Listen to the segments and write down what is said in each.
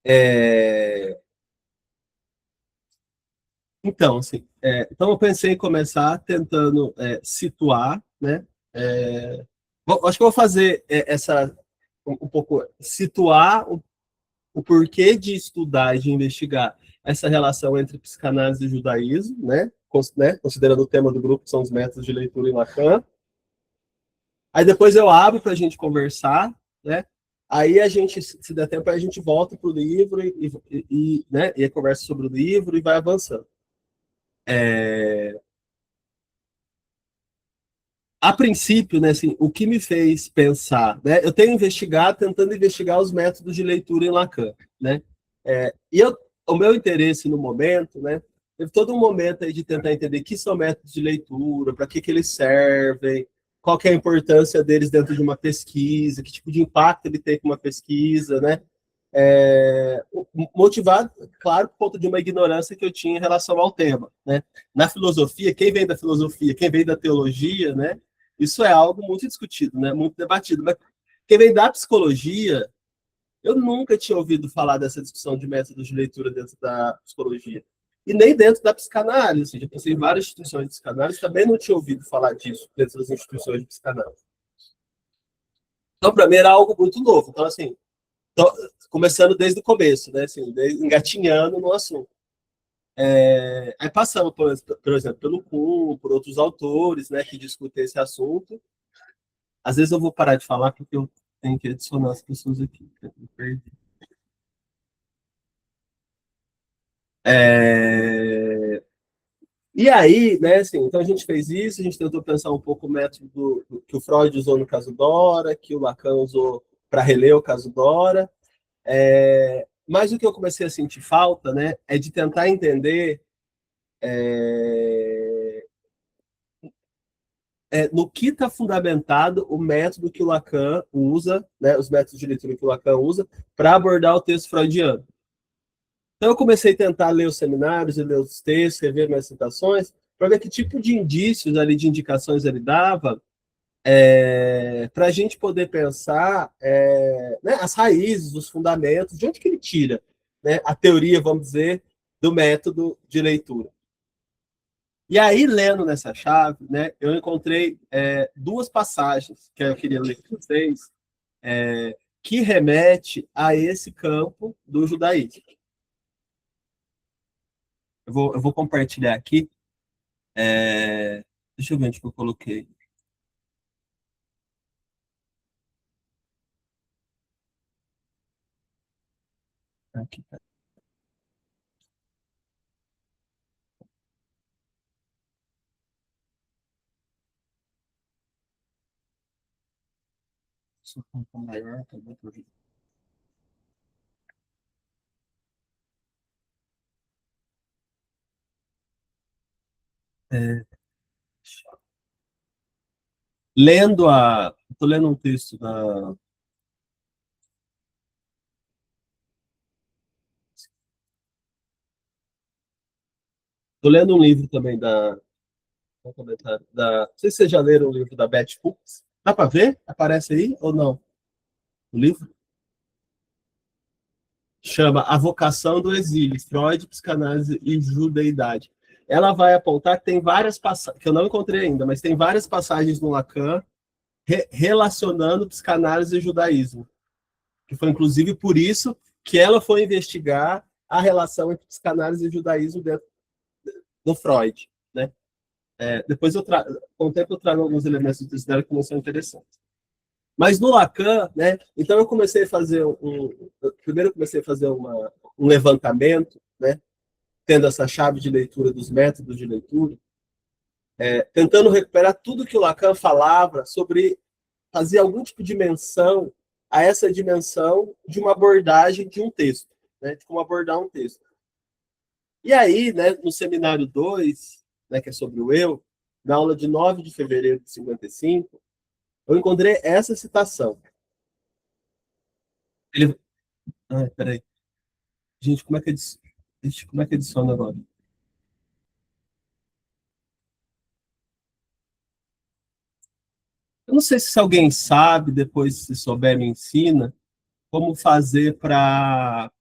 É, então, assim, então eu pensei em começar tentando situar, né? Acho que eu vou fazer essa um pouco situar o porquê de estudar e de investigar essa relação entre psicanálise e judaísmo, né? Considerando o tema do grupo, que são os métodos de leitura em Lacan. Aí depois eu abro para a gente conversar, né? Aí a gente, se der tempo, a gente volta para o livro né? E conversa sobre o livro e vai avançando. A princípio, né, assim, o que me fez pensar, né? Eu tenho investigado, tentando investigar os métodos de leitura em Lacan, né? O meu interesse no momento, né? Teve todo um momento aí de tentar entender o que são métodos de leitura, para que eles servem, qual que é a importância deles dentro de uma pesquisa, que tipo de impacto ele tem com uma pesquisa, né? Motivado, claro, por conta de uma ignorância que eu tinha em relação ao tema, né? Na filosofia, quem vem da filosofia, quem vem da teologia, né? Isso é algo muito discutido, né? Muito debatido. Mas quem vem da psicologia, eu nunca tinha ouvido falar dessa discussão de métodos de leitura dentro da psicologia. E nem dentro da psicanálise. Já pensei em várias instituições de psicanálise, também não tinha ouvido falar disso dentro das instituições de psicanálise. Então, para mim, era algo muito novo. Então, assim, começando desde o começo, né? Assim, engatinhando no assunto. Aí passamos, por exemplo, pelo Kuhn, por outros autores, né, que discutem esse assunto. Às vezes eu vou parar de falar porque eu tenho que adicionar as pessoas aqui. Eu perdi. É... E aí, né, assim, então a gente fez isso, a gente tentou pensar um pouco o método que o Freud usou no caso Dora, que o Lacan usou para reler o caso Dora. Mas o que eu comecei a sentir falta, né, é de tentar entender no que está fundamentado o método que o Lacan usa, né, os métodos de leitura que o Lacan usa, para abordar o texto freudiano. Então, eu comecei a tentar ler os seminários e ler os textos, rever minhas citações, para ver que tipo de indícios ali, de indicações ele dava, para a gente poder pensar né, as raízes, os fundamentos, de onde que ele tira, né, a teoria, vamos dizer, do método de leitura. E aí, lendo nessa chave, né, eu encontrei duas passagens que eu queria ler com vocês, que remete a esse campo do judaísmo. Eu vou compartilhar aqui. Deixa eu ver onde que eu coloquei. Aqui, tá. Só um pouco maior, tá bom? É, lendo a. Estou lendo um texto da. Estou lendo um livro também um comentário não sei se vocês já leram o livro da Beth Hooks. Dá para ver? Aparece aí ou não? O livro chama A Vocação do Exílio, Freud, Psicanálise e Judeidade. Ela vai apontar que tem várias passagens, que eu não encontrei ainda, mas tem várias passagens no Lacan relacionando psicanálise e judaísmo. Que foi inclusive por isso que ela foi investigar a relação entre psicanálise e judaísmo dentro do Freud, né? Depois com o tempo eu trago alguns elementos dela que não são interessantes. Mas no Lacan, né? Então eu comecei a fazer primeiro eu comecei a fazer um levantamento, né? Tendo essa chave de leitura dos métodos de leitura, tentando recuperar tudo que o Lacan falava sobre fazer algum tipo de menção a essa dimensão de uma abordagem de um texto, né? De como abordar um texto. E aí, né, no seminário 2, né, que é sobre o eu, na aula de 9 de fevereiro de 55, eu encontrei essa citação. Ele... Ai, peraí. Gente, como é que adiciona agora? Eu não sei se alguém sabe, depois, se souber, me ensina, como fazer para.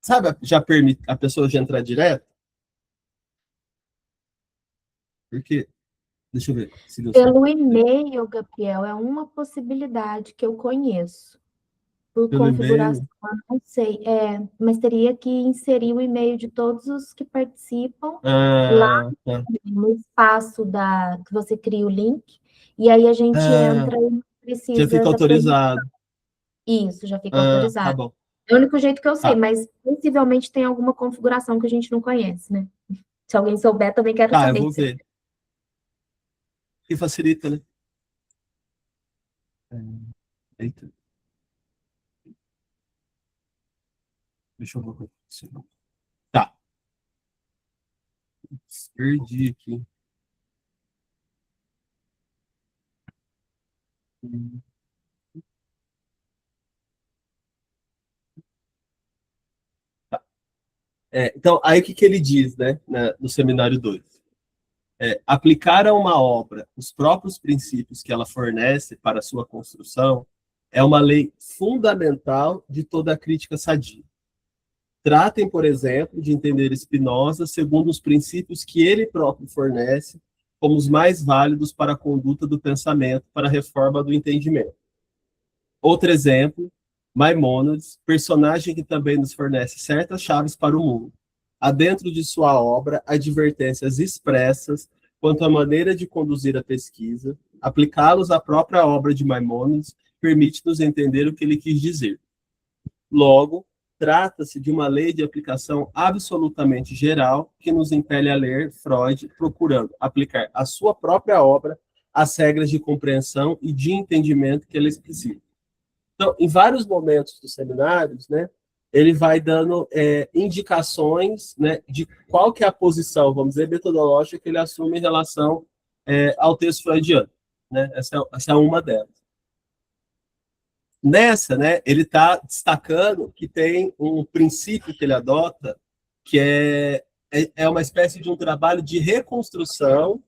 Sabe, já permite a pessoa já entrar direto? Porque, deixa eu ver se deu certo. Pelo e-mail, Gabriel, é uma possibilidade que eu conheço. Por Pelo configuração, e-mail. eu não sei. Mas teria que inserir o e-mail de todos os que participam lá Ah, tá. no espaço que você cria o link, e aí a gente Ah, entra e já precisa fica da permissão. autorizado. Isso, já fica Ah, tá autorizado. bom. É o único jeito que eu sei, Tá, mas possivelmente tem alguma configuração que a gente não conhece, né? Se alguém souber, também quero tá, eu saber vou disso. ver. Que facilita, né? Eita, deixa eu ver. Tá, perdi aqui. Então, aí o que, que ele diz, né, no seminário 2? Aplicar a uma obra os próprios princípios que ela fornece para a sua construção é uma lei fundamental de toda a crítica sadia. Tratem, por exemplo, de entender Spinoza segundo os princípios que ele próprio fornece como os mais válidos para a conduta do pensamento, para a reforma do entendimento. Outro exemplo, Maimônides, personagem que também nos fornece certas chaves para o mundo. Há dentro de sua obra advertências expressas quanto à maneira de conduzir a pesquisa, aplicá-los à própria obra de Maimônides permite-nos entender o que ele quis dizer. Logo, trata-se de uma lei de aplicação absolutamente geral que nos impele a ler Freud procurando aplicar à sua própria obra as regras de compreensão e de entendimento que ele explicita. Então, em vários momentos dos seminários, né, ele vai dando indicações, né, de qual que é a posição, vamos dizer, metodológica que ele assume em relação ao texto freudiano. Né? Essa é uma delas. Nessa, né, ele está destacando que tem um princípio que ele adota, que é uma espécie de um trabalho de reconstrução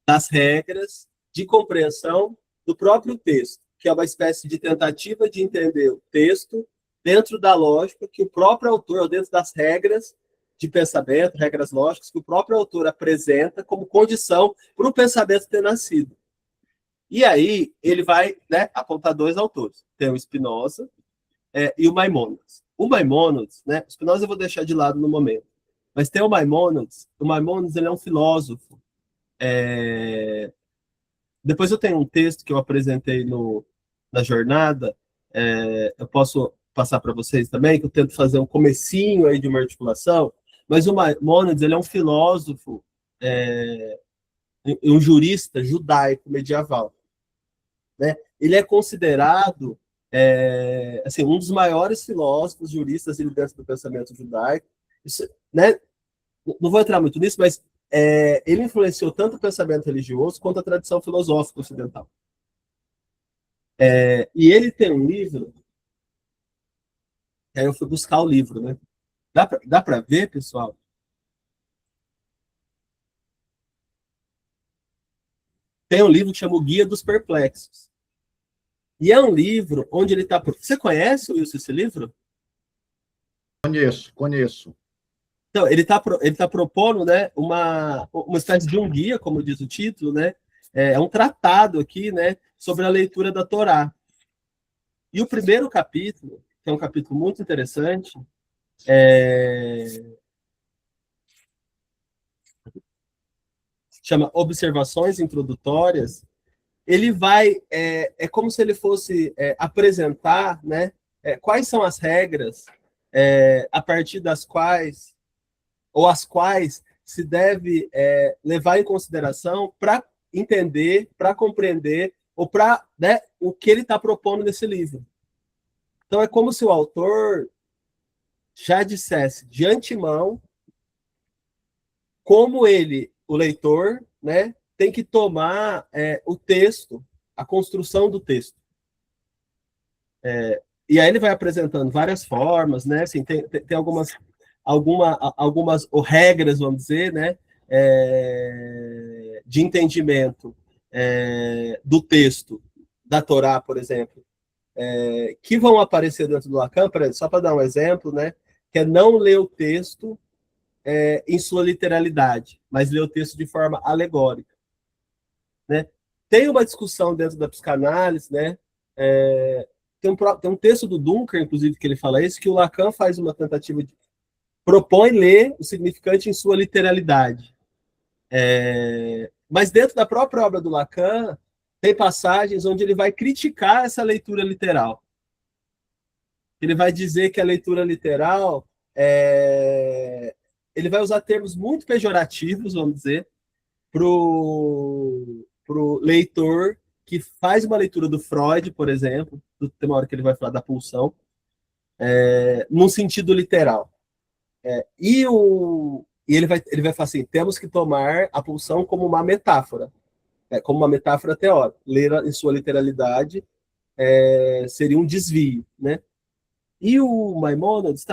das regras de compreensão do próprio texto, que é uma espécie de tentativa de entender o texto dentro da lógica que o próprio autor, ou dentro das regras de pensamento, regras lógicas que o próprio autor apresenta como condição para o pensamento ter nascido. E aí ele vai, né, apontar dois autores. Tem o Spinoza e o Maimônides. O Maimônides, né, o Spinoza eu vou deixar de lado no momento, mas tem o Maimônides ele é um filósofo. Depois eu tenho um texto que eu apresentei na jornada, eu posso passar para vocês também, que eu tento fazer um comecinho aí de uma articulação, mas o Maimônides ele é um filósofo, um jurista judaico medieval. Né? Ele é considerado assim, um dos maiores filósofos, juristas dentro do pensamento judaico. Isso, né? Não vou entrar muito nisso, mas ele influenciou tanto o pensamento religioso quanto a tradição filosófica ocidental. E ele tem um livro, aí eu fui buscar o livro, né? Dá para ver, pessoal? Tem um livro que chama O Guia dos Perplexos. E é um livro onde ele está. Você conhece, Wilson, esse livro? Conheço, conheço. Então, ele tá propondo, né, uma espécie de um guia, como diz o título, né? Um tratado aqui, né, sobre a leitura da Torá. E o primeiro capítulo, que é um capítulo muito interessante, chama Observações Introdutórias. Ele vai, como se ele fosse apresentar, né, quais são as regras a partir das quais, ou as quais se deve levar em consideração para entender, para compreender, ou para, né, o que ele está propondo nesse livro. Então, é como se o autor já dissesse de antemão como ele, o leitor, né, tem que tomar o texto, a construção do texto. E aí ele vai apresentando várias formas, né? Assim, tem algumas regras, vamos dizer, né? De entendimento do texto da Torá, por exemplo, que vão aparecer dentro do Lacan, só para dar um exemplo, né? que é não ler o texto em sua literalidade, mas ler o texto de forma alegórica, né? Tem uma discussão dentro da psicanálise, né? Tem um texto do Dunker, inclusive, que ele fala isso, que o Lacan faz uma tentativa de propõe ler o significante em sua literalidade. Mas dentro da própria obra do Lacan, tem passagens onde ele vai criticar essa leitura literal. Ele vai dizer que a leitura literal ele vai usar termos muito pejorativos, vamos dizer, para o leitor que faz uma leitura do Freud, por exemplo, tem uma hora que ele vai falar da pulsão, num sentido literal. E ele vai falar assim, temos que tomar a pulsão como uma metáfora, como uma metáfora teórica. Ler em sua literalidade seria um desvio, né? E o Maimônides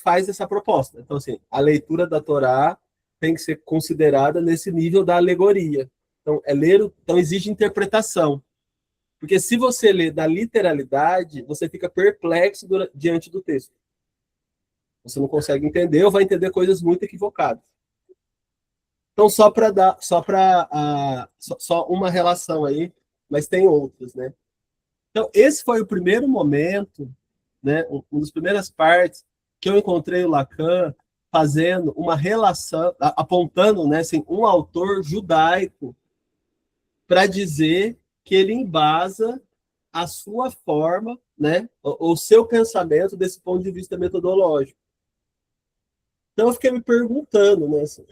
faz essa proposta. Então, assim, a leitura da Torá tem que ser considerada nesse nível da alegoria. Então exige interpretação. Porque se você lê da literalidade, você fica perplexo diante do texto. Você não consegue entender ou vai entender coisas muito equivocadas. Então, só uma relação aí, mas tem outras, né? Então, esse foi o primeiro momento, né, uma das primeiras partes que eu encontrei o Lacan fazendo uma relação, apontando, né, assim, um autor judaico para dizer que ele embasa a sua forma, né, o seu pensamento desse ponto de vista metodológico. Então eu fiquei me perguntando, né, assim,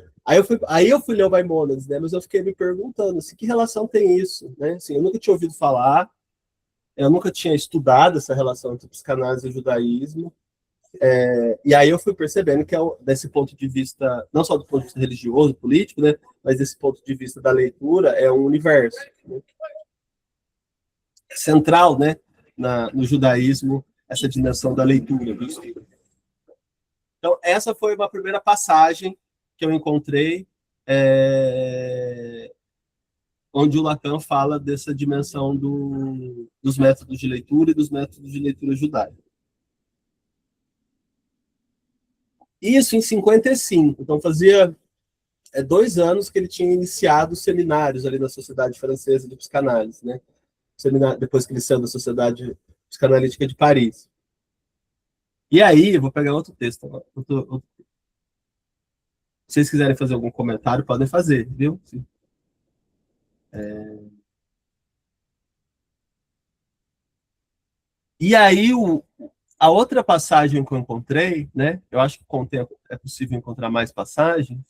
aí eu fui ler o Maimônides, né, mas eu fiquei me perguntando, assim, que relação tem isso, né? Assim, eu nunca tinha ouvido falar, eu nunca tinha estudado essa relação entre psicanálise e judaísmo, e aí eu fui percebendo que desse ponto de vista, não só do ponto de vista religioso, político, né, mas desse ponto de vista da leitura, é um universo, né, central, né, no judaísmo, essa dimensão da leitura do estudo. Então, essa foi uma primeira passagem que eu encontrei, onde o Lacan fala dessa dimensão dos métodos de leitura e dos métodos de leitura judaica. Isso em 55. Então, fazia 2 anos que ele tinha iniciado os seminários ali na Sociedade Francesa de Psicanálise, né? Depois que ele saiu da Sociedade Psicanalítica de Paris. E aí, eu vou pegar outro texto agora. Se vocês quiserem fazer algum comentário, podem fazer, viu? E aí, a outra passagem que eu encontrei, né? Eu acho que com o tempo é possível encontrar mais passagens.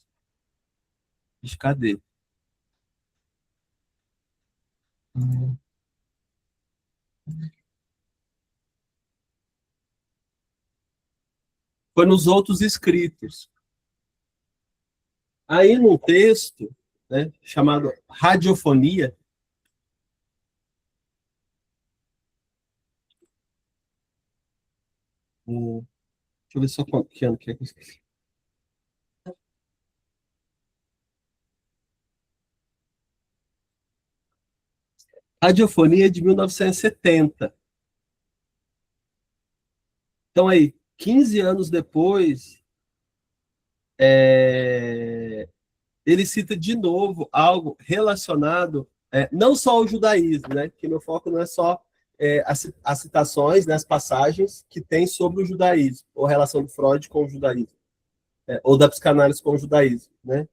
Cadê? Foi nos outros escritos. Aí, num texto, né, chamado Radiofonia, deixa eu ver só que ano que é que eu esqueci. Radiofonia de 1970. Então, aí, 15 anos depois, ele cita de novo algo relacionado não só ao judaísmo, né? Que meu foco não é só as citações, né, as passagens que tem sobre o judaísmo, ou a relação do Freud com o judaísmo, ou da psicanálise com o judaísmo, né?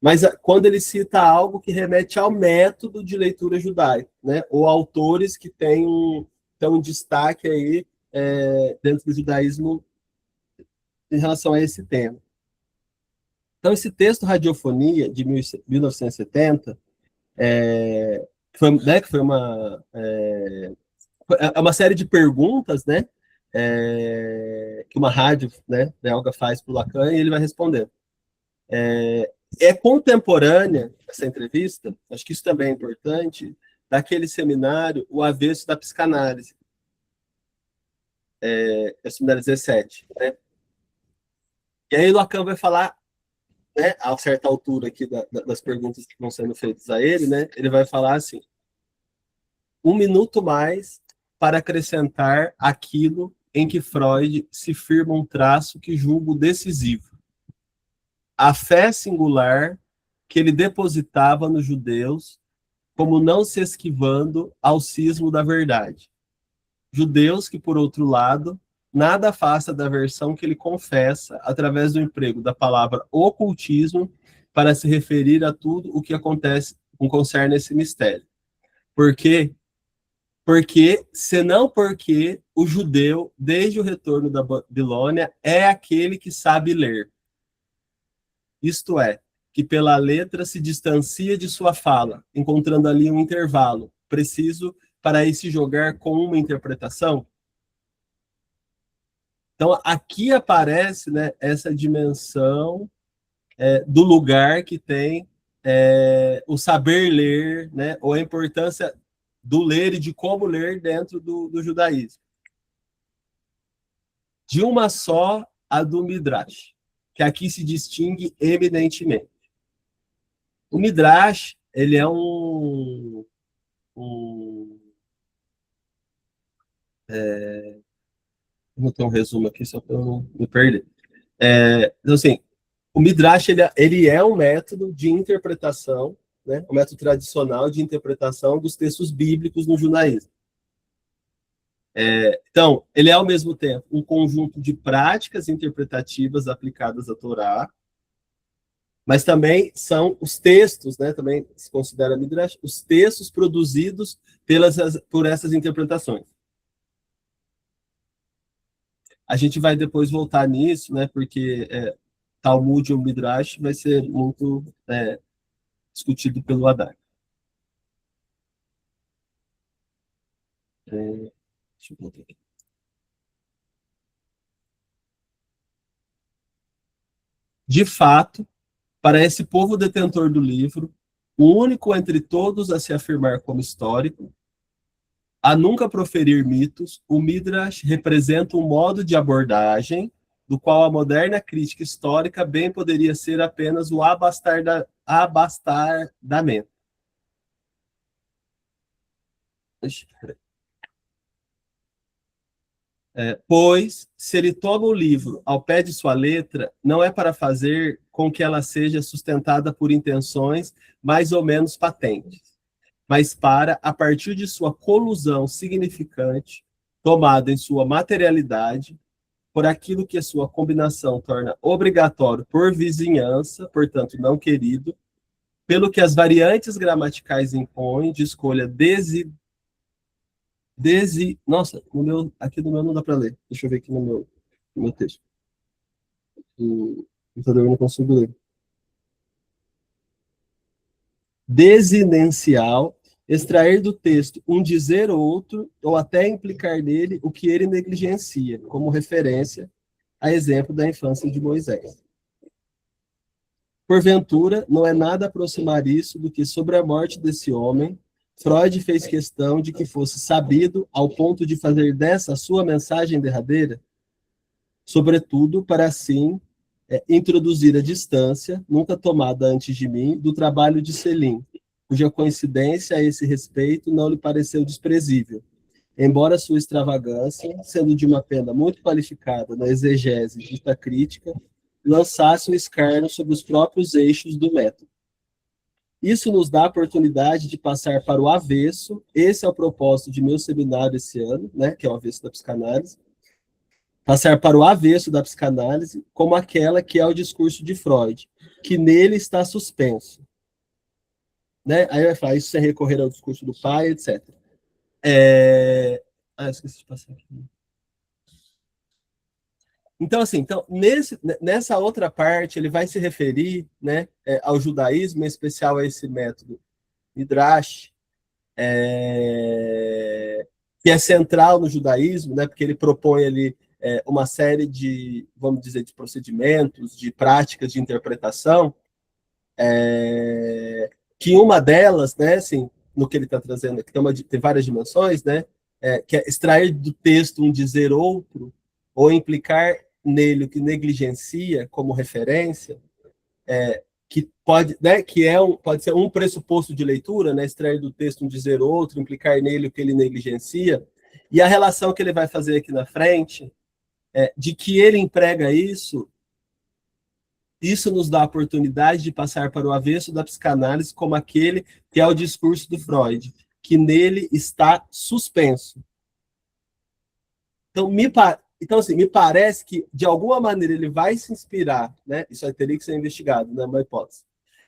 Mas quando ele cita algo que remete ao método de leitura judaica, né? Ou autores que têm um destaque aí dentro do judaísmo em relação a esse tema. Então, esse texto Radiofonia, de 1970, que foi uma série de perguntas, né, que uma rádio, né, belga faz para o Lacan, e ele vai responder. Contemporânea, essa entrevista, acho que isso também é importante, daquele seminário, O Avesso da Psicanálise, o seminário 17, né? E aí o Lacan vai falar, né, a certa altura aqui das perguntas que vão sendo feitas a ele, né, ele vai falar assim: 1 minuto mais para acrescentar aquilo em que Freud se firma um traço que julgo decisivo: a fé singular que ele depositava nos judeus, como não se esquivando ao cismo da verdade. Judeus que, por outro lado, nada afasta da versão que ele confessa através do emprego da palavra ocultismo para se referir a tudo o que acontece, concerne esse mistério. Por quê? Porque, senão porque o judeu, desde o retorno da Babilônia, é aquele que sabe ler. Isto é, que pela letra se distancia de sua fala, encontrando ali um intervalo preciso para aí se jogar com uma interpretação. Então, aqui aparece, né, essa dimensão do lugar que tem o saber ler, né, ou a importância do ler e de como ler dentro do judaísmo. De uma só, a do Midrash, que aqui se distingue eminentemente. O Midrash, ele é vou ter um resumo aqui só para eu não me perder. Então, assim, o Midrash ele é um método de interpretação, né, um método tradicional de interpretação dos textos bíblicos no judaísmo. Então, ele é, ao mesmo tempo, um conjunto de práticas interpretativas aplicadas à Torá, mas também são os textos, né, também se considera Midrash, os textos produzidos por essas interpretações. A gente vai depois voltar nisso, né, porque Talmud ou Midrash vai ser muito discutido pelo Haddad. Deixa eu voltar aqui. De fato, para esse povo detentor do livro, o único entre todos a se afirmar como histórico, a nunca proferir mitos, o Midrash representa um modo de abordagem do qual a moderna crítica histórica bem poderia ser apenas o abastardamento. Pois, se ele toma o livro ao pé de sua letra, não é para fazer com que ela seja sustentada por intenções mais ou menos patentes, mas para, a partir de sua colusão significante, tomada em sua materialidade, por aquilo que a sua combinação torna obrigatório por vizinhança, portanto não querido, pelo que as variantes gramaticais impõem de escolha Nossa, aqui no meu não dá para ler. Deixa eu ver aqui no meu texto. O computador eu não consigo ler. Desinencial, extrair do texto um dizer outro, ou até implicar nele o que ele negligencia, como referência a exemplo da infância de Moisés. Porventura, não é nada aproximar isso do que sobre a morte desse homem, Freud fez questão de que fosse sabido ao ponto de fazer dessa a sua mensagem derradeira, sobretudo para assim introduzir a distância, nunca tomada antes de mim, do trabalho de Selim, cuja coincidência a esse respeito não lhe pareceu desprezível, embora sua extravagância, sendo de uma pena muito qualificada na exegese dita crítica, lançasse um escárnio sobre os próprios eixos do método. Isso nos dá a oportunidade de passar para o avesso. Esse é o propósito de meu seminário esse ano, né, que é o avesso da psicanálise. Passar para o avesso da psicanálise como aquela que é o discurso de Freud, que nele está suspenso. Né? Aí vai falar, isso sem recorrer ao discurso do pai, etc. Esqueci de passar aqui. Então, assim, nessa outra parte, ele vai se referir, né, ao judaísmo, em especial a esse método Midrash, que é central no judaísmo, né, porque ele propõe ali uma série de, vamos dizer, de procedimentos, de práticas de interpretação, que uma delas, né, assim, no que ele está trazendo aqui, tem várias dimensões, né, que é extrair do texto um dizer outro, ou implicar nele o que negligencia como referência, que pode, né, pode ser um pressuposto de leitura, né, extrair do texto um dizer outro, implicar nele o que ele negligencia. E a relação que ele vai fazer aqui na frente é de que ele emprega isso nos dá a oportunidade de passar para o avesso da psicanálise como aquele que é o discurso do Freud, que nele está suspenso. Então, assim, me parece que, de alguma maneira, ele vai se inspirar, né? Isso aí teria que ser investigado, né? Uma hipótese.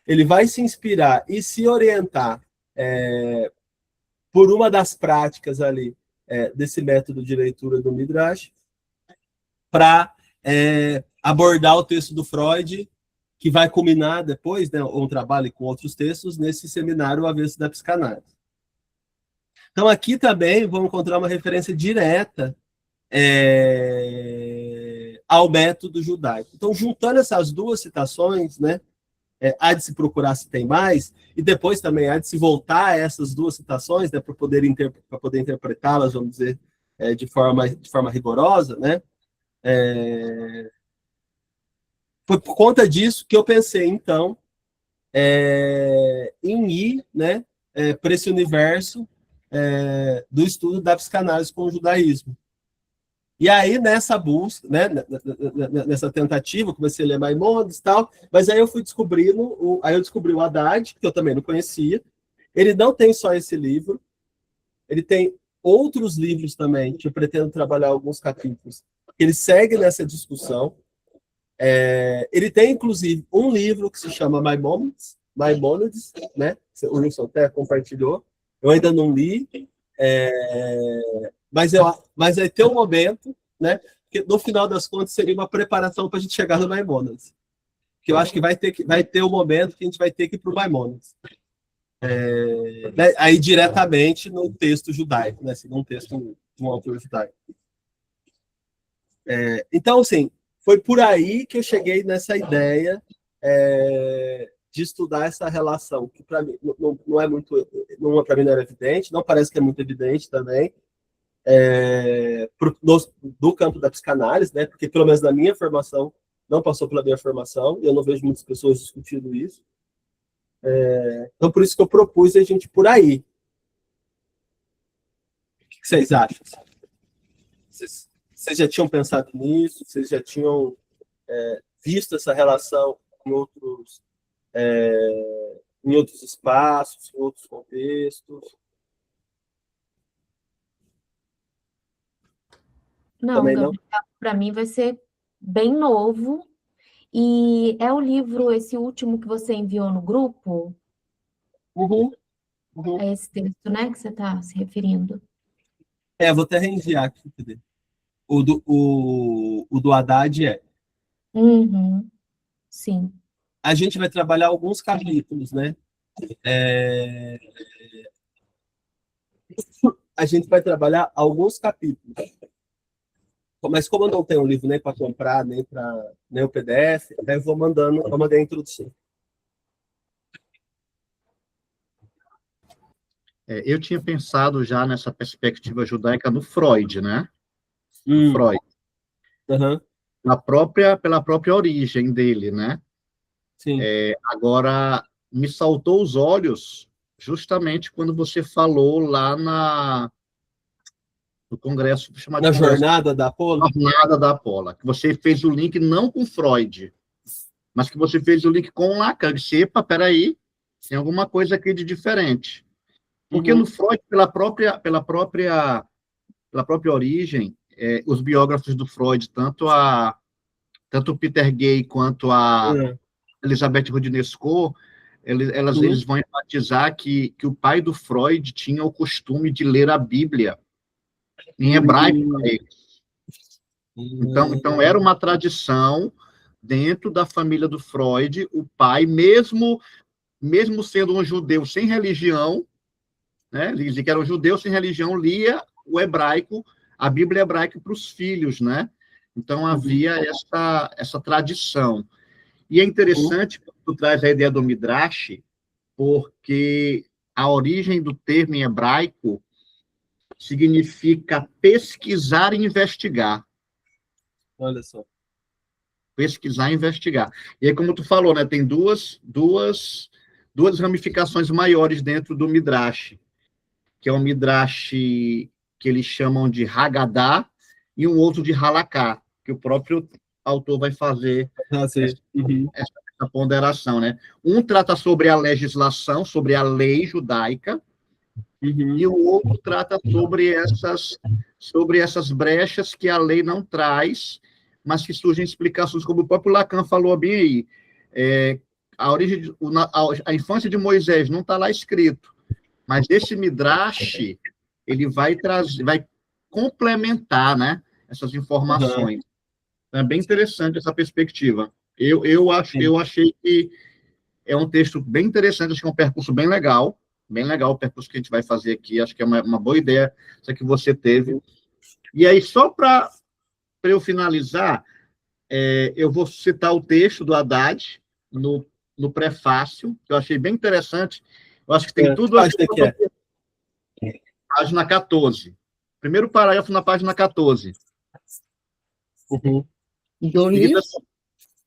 Ele vai se inspirar e se orientar por uma das práticas ali desse método de leitura do Midrash para abordar o texto do Freud, que vai culminar depois, né, um trabalho com outros textos, nesse seminário O Avesso da Psicanálise. Então, aqui também vamos encontrar uma referência direta ao método judaico. Então, juntando essas duas citações, né, há de se procurar se tem mais, e depois também há de se voltar a essas duas citações, né, para poder interpretá-las, vamos dizer, de forma rigorosa, né? Foi por conta disso que eu pensei, então, em ir, né, para esse universo do estudo da psicanálise com o judaísmo. E aí, nessa busca, né, nessa tentativa, comecei a ler Maimônides e tal, mas aí eu fui descobrindo, aí eu descobri o Haddad, que eu também não conhecia. Ele não tem só esse livro, ele tem outros livros também, que eu pretendo trabalhar alguns capítulos. Ele segue nessa discussão. Ele tem, inclusive, um livro que se chama Maimônides, né? O Wilson até compartilhou. Eu ainda não li, mas vai ter um momento, né? Que no final das contas seria uma preparação para a gente chegar no Maimônides. Que eu acho que vai ter um momento que a gente vai ter que ir para o Maimônides. Né? Aí diretamente no texto judaico, né? Assim, num texto de um autor judaico. Então, assim, foi por aí que eu cheguei nessa ideia de estudar essa relação, que para mim não é muito, para mim não era evidente, não parece que é muito evidente também, do campo da psicanálise, né? Porque pelo menos na minha formação não passou pela minha formação, e eu não vejo muitas pessoas discutindo isso. Então, por isso que eu propus a gente por aí. O que vocês acham? Vocês já tinham pensado nisso? Vocês já tinham visto essa relação em outros espaços, em outros contextos? Não, para mim vai ser bem novo. E é o livro, esse último que você enviou no grupo? Uhum. É esse texto, né, que você está se referindo? Vou até reenviar aqui. Cadê? O do Haddad Uhum. Sim. A gente vai trabalhar alguns capítulos, né? A gente vai trabalhar alguns capítulos. Mas como eu não tenho um livro nem para comprar, nem o PDF, eu vou mandei a introdução. Eu tinha pensado já nessa perspectiva judaica no Freud, né? Freud. Uhum. Pela própria origem dele, né? Sim. Agora, me saltou os olhos justamente quando você falou lá no congresso, chamado Na Congresso, Jornada da Apolo? Jornada da Apolo, que você fez o link não com Freud, mas que você fez o link com Lacan. Disse, epa, peraí, tem alguma coisa aqui de diferente. Porque no Freud, pela própria origem, os biógrafos do Freud, tanto o Peter Gay quanto a Elizabeth Roudinesco, eles vão enfatizar que o pai do Freud tinha o costume de ler a Bíblia em hebraico para eles. Então, era uma tradição dentro da família do Freud, o pai, mesmo sendo um judeu sem religião, né, ele dizia que era um judeu sem religião, lia o hebraico, a Bíblia hebraica para os filhos, né? Então, havia essa tradição. E é interessante que tu traz a ideia do Midrash, porque a origem do termo em hebraico significa pesquisar e investigar. Olha só. Pesquisar e investigar. E aí, como tu falou, né, tem duas ramificações maiores dentro do Midrash, que é o Midrash que eles chamam de Haggadah, e um outro de Halaká, que o próprio autor vai fazer essa ponderação, né? Um trata sobre a legislação, sobre a lei judaica, e o outro trata sobre essas brechas que a lei não traz, mas que surgem explicações, como o próprio Lacan falou bem aí. A infância de Moisés não está lá escrito, mas esse Midrash, ele vai complementar, né, essas informações. É bem interessante essa perspectiva. Eu achei que é um texto bem interessante, acho que é um percurso bem legal o percurso que a gente vai fazer aqui, acho que é uma boa ideia essa que você teve. E aí, só para eu finalizar, eu vou citar o texto do Haddad no prefácio, que eu achei bem interessante, eu acho que tem tudo... Página 14. Primeiro parágrafo na página 14. Do livro?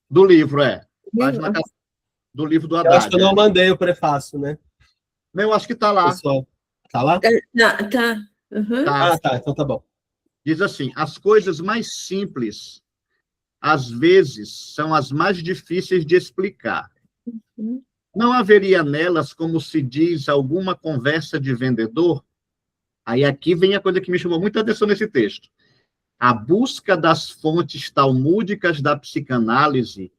Do livro, Página 14, do livro do Haddad. Eu acho que eu não mandei o prefácio, né? Eu acho que está lá. Pessoal, tá lá? Tá. Uhum. Tá, então tá bom. Diz assim, as coisas mais simples, às vezes, são as mais difíceis de explicar. Não haveria nelas, como se diz, alguma conversa de vendedor? Aí aqui vem a coisa que me chamou muita atenção nesse texto. A busca das fontes talmúdicas da psicanálise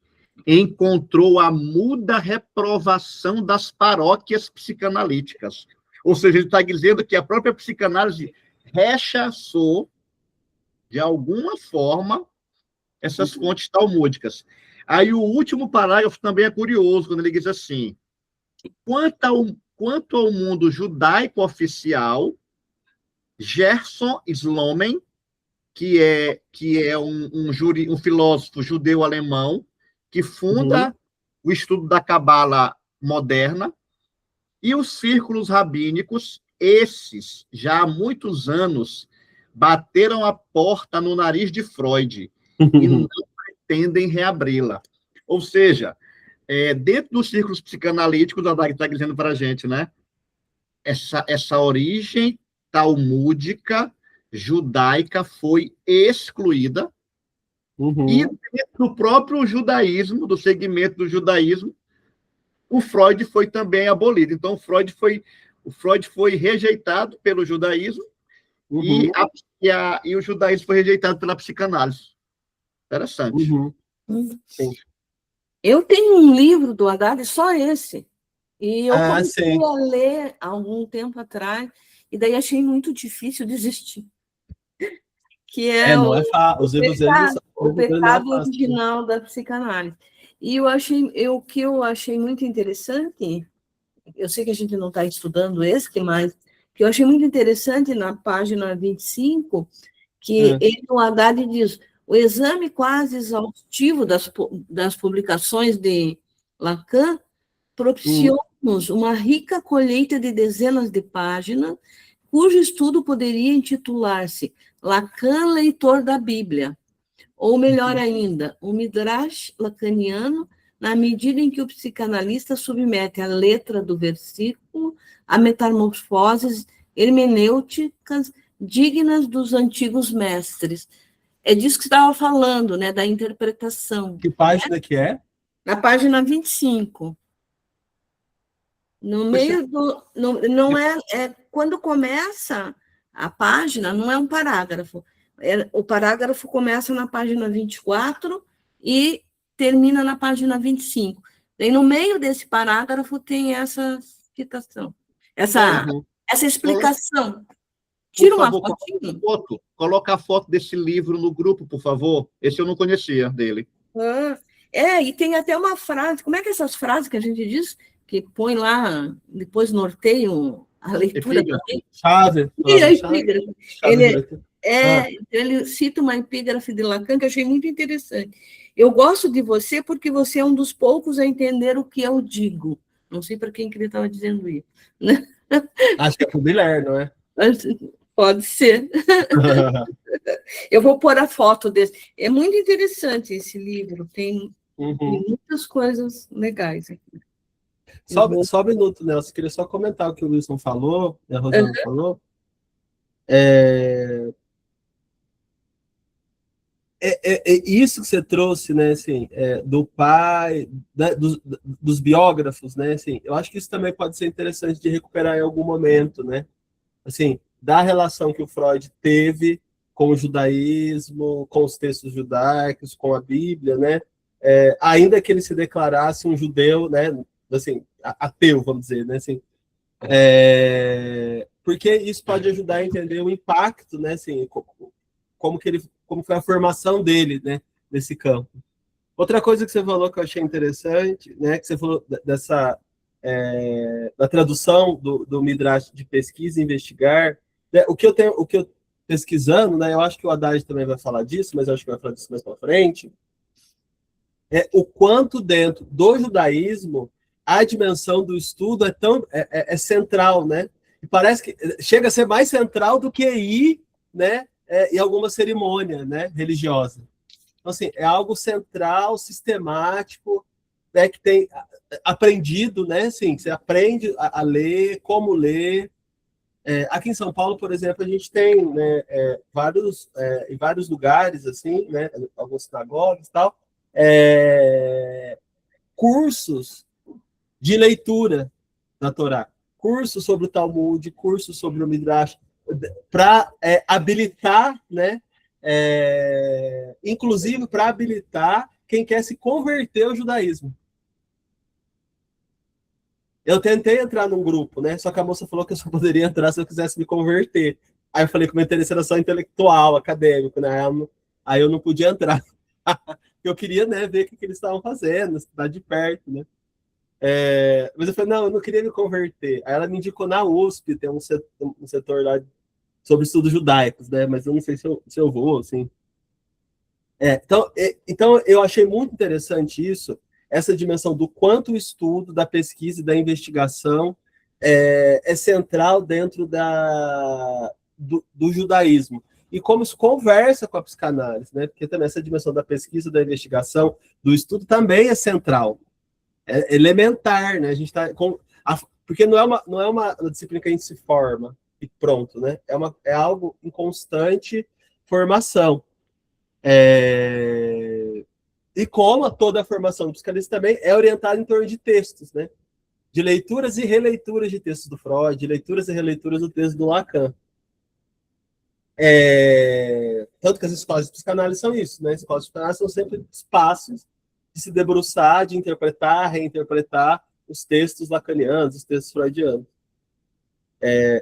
encontrou a muda reprovação das paróquias psicanalíticas. Ou seja, ele está dizendo que a própria psicanálise rechaçou, de alguma forma, essas fontes talmúdicas. Aí o último parágrafo também é curioso, quando ele diz assim, quanto ao mundo judaico oficial, Gerson Slomen, que é um filósofo judeu-alemão, que funda o estudo da Cabala moderna, e os círculos rabínicos, esses, já há muitos anos, bateram a porta no nariz de Freud e não pretendem reabri-la. Ou seja, dentro dos círculos psicanalíticos, a Haddad está dizendo para a gente, né? Essa origem talmúdica, judaica, foi excluída, e dentro do próprio judaísmo, do segmento do judaísmo, o Freud foi também abolido. Então, o Freud foi rejeitado pelo judaísmo, e o judaísmo foi rejeitado pela psicanálise. Interessante. Sim. Eu tenho um livro do Haddad, só esse. E eu comecei sim. a ler há algum tempo atrás, e daí achei muito difícil desistir. Que é o pecado original da psicanálise. E o que eu achei muito interessante, eu sei que a gente não está estudando esse, mas que eu achei muito interessante na página 25, que o Haddad diz, o exame quase exaustivo das publicações de Lacan propiciou-nos uma rica colheita de dezenas de páginas, cujo estudo poderia intitular-se Lacan, leitor da Bíblia, ou melhor ainda, o Midrash lacaniano, na medida em que o psicanalista submete a letra do versículo a metamorfoses hermenêuticas dignas dos antigos mestres. É disso que você estava falando, né, da interpretação. Que página que é? Na página 25. No meio do... Não quando começa a página, não é um parágrafo. O parágrafo começa na página 24 e termina na página 25. E no meio desse parágrafo tem essa citação, essa explicação. Tira uma fotinho. Coloca a foto desse livro no grupo, por favor. Esse eu não conhecia dele. E tem até uma frase. Como é que é essas frases que a gente diz? Que põe lá, depois norteiam a leitura. Chave. Ele cita uma epígrafe de Lacan que eu achei muito interessante. Eu gosto de você porque você é um dos poucos a entender o que eu digo. Não sei para quem que ele estava dizendo isso. Né? Acho que é para o Miller, não é? Pode ser. Eu vou pôr a foto desse. É muito interessante esse livro. Tem muitas coisas legais aqui. Só um minuto, Nelson. Queria só comentar o que o Wilson falou, a Rosana falou. Isso que você trouxe, né, assim, do pai, né, dos biógrafos, né, assim, eu acho que isso também pode ser interessante de recuperar em algum momento, né, assim, da relação que o Freud teve com o judaísmo, com os textos judaicos, com a Bíblia, né, ainda que ele se declarasse um judeu, né, assim, ateu, vamos dizer, né, assim, porque isso pode ajudar a entender o impacto, né, assim, como foi a formação dele, né, nesse campo. Outra coisa que você falou que eu achei interessante, né, que você falou da tradução do Midrash de pesquisa e investigar, né, o que eu pesquisando, né, eu acho que o Haddad também vai falar disso, mas eu acho que vai falar disso mais para frente, o quanto dentro do judaísmo a dimensão do estudo é central, né? E parece que chega a ser mais central do que ir, né, em alguma cerimônia, né, religiosa. Então, assim, é algo central, sistemático, né, que tem aprendido, né? Assim, você aprende a ler, como ler. Aqui em São Paulo, por exemplo, a gente tem, né, em vários lugares, assim, né, algumas sinagogas e tal, cursos de leitura da Torá, cursos sobre o Talmud, cursos sobre o Midrash, para habilitar, né, inclusive para habilitar quem quer se converter ao judaísmo. Eu tentei entrar num grupo, né? Só que a moça falou que eu só poderia entrar se eu quisesse me converter. Aí eu falei que o meu interesse era só intelectual, acadêmico, né? Aí eu não podia entrar. Eu queria, né, ver o que eles estavam fazendo, estar de perto, né? Mas eu falei, não, eu não queria me converter. Aí ela me indicou na USP, tem um setor lá sobre estudos judaicos, né? Mas eu não sei se eu vou, assim. Então, eu achei muito interessante isso, essa dimensão do quanto o estudo, da pesquisa e da investigação é central dentro do judaísmo. E como isso conversa com a psicanálise, né? Porque também essa dimensão da pesquisa, da investigação, do estudo também é central. É elementar, né? A gente tá porque não é uma disciplina que a gente se forma e pronto, né? É algo em constante formação. E como toda a formação do psicanalista também é orientada em torno de textos, né? De leituras e releituras de textos do Freud, de leituras e releituras do texto do Lacan. Tanto que as escolas de psicanálise são isso, né? As escolas de psicanálise são sempre espaços de se debruçar, de interpretar, reinterpretar os textos lacanianos, os textos freudianos.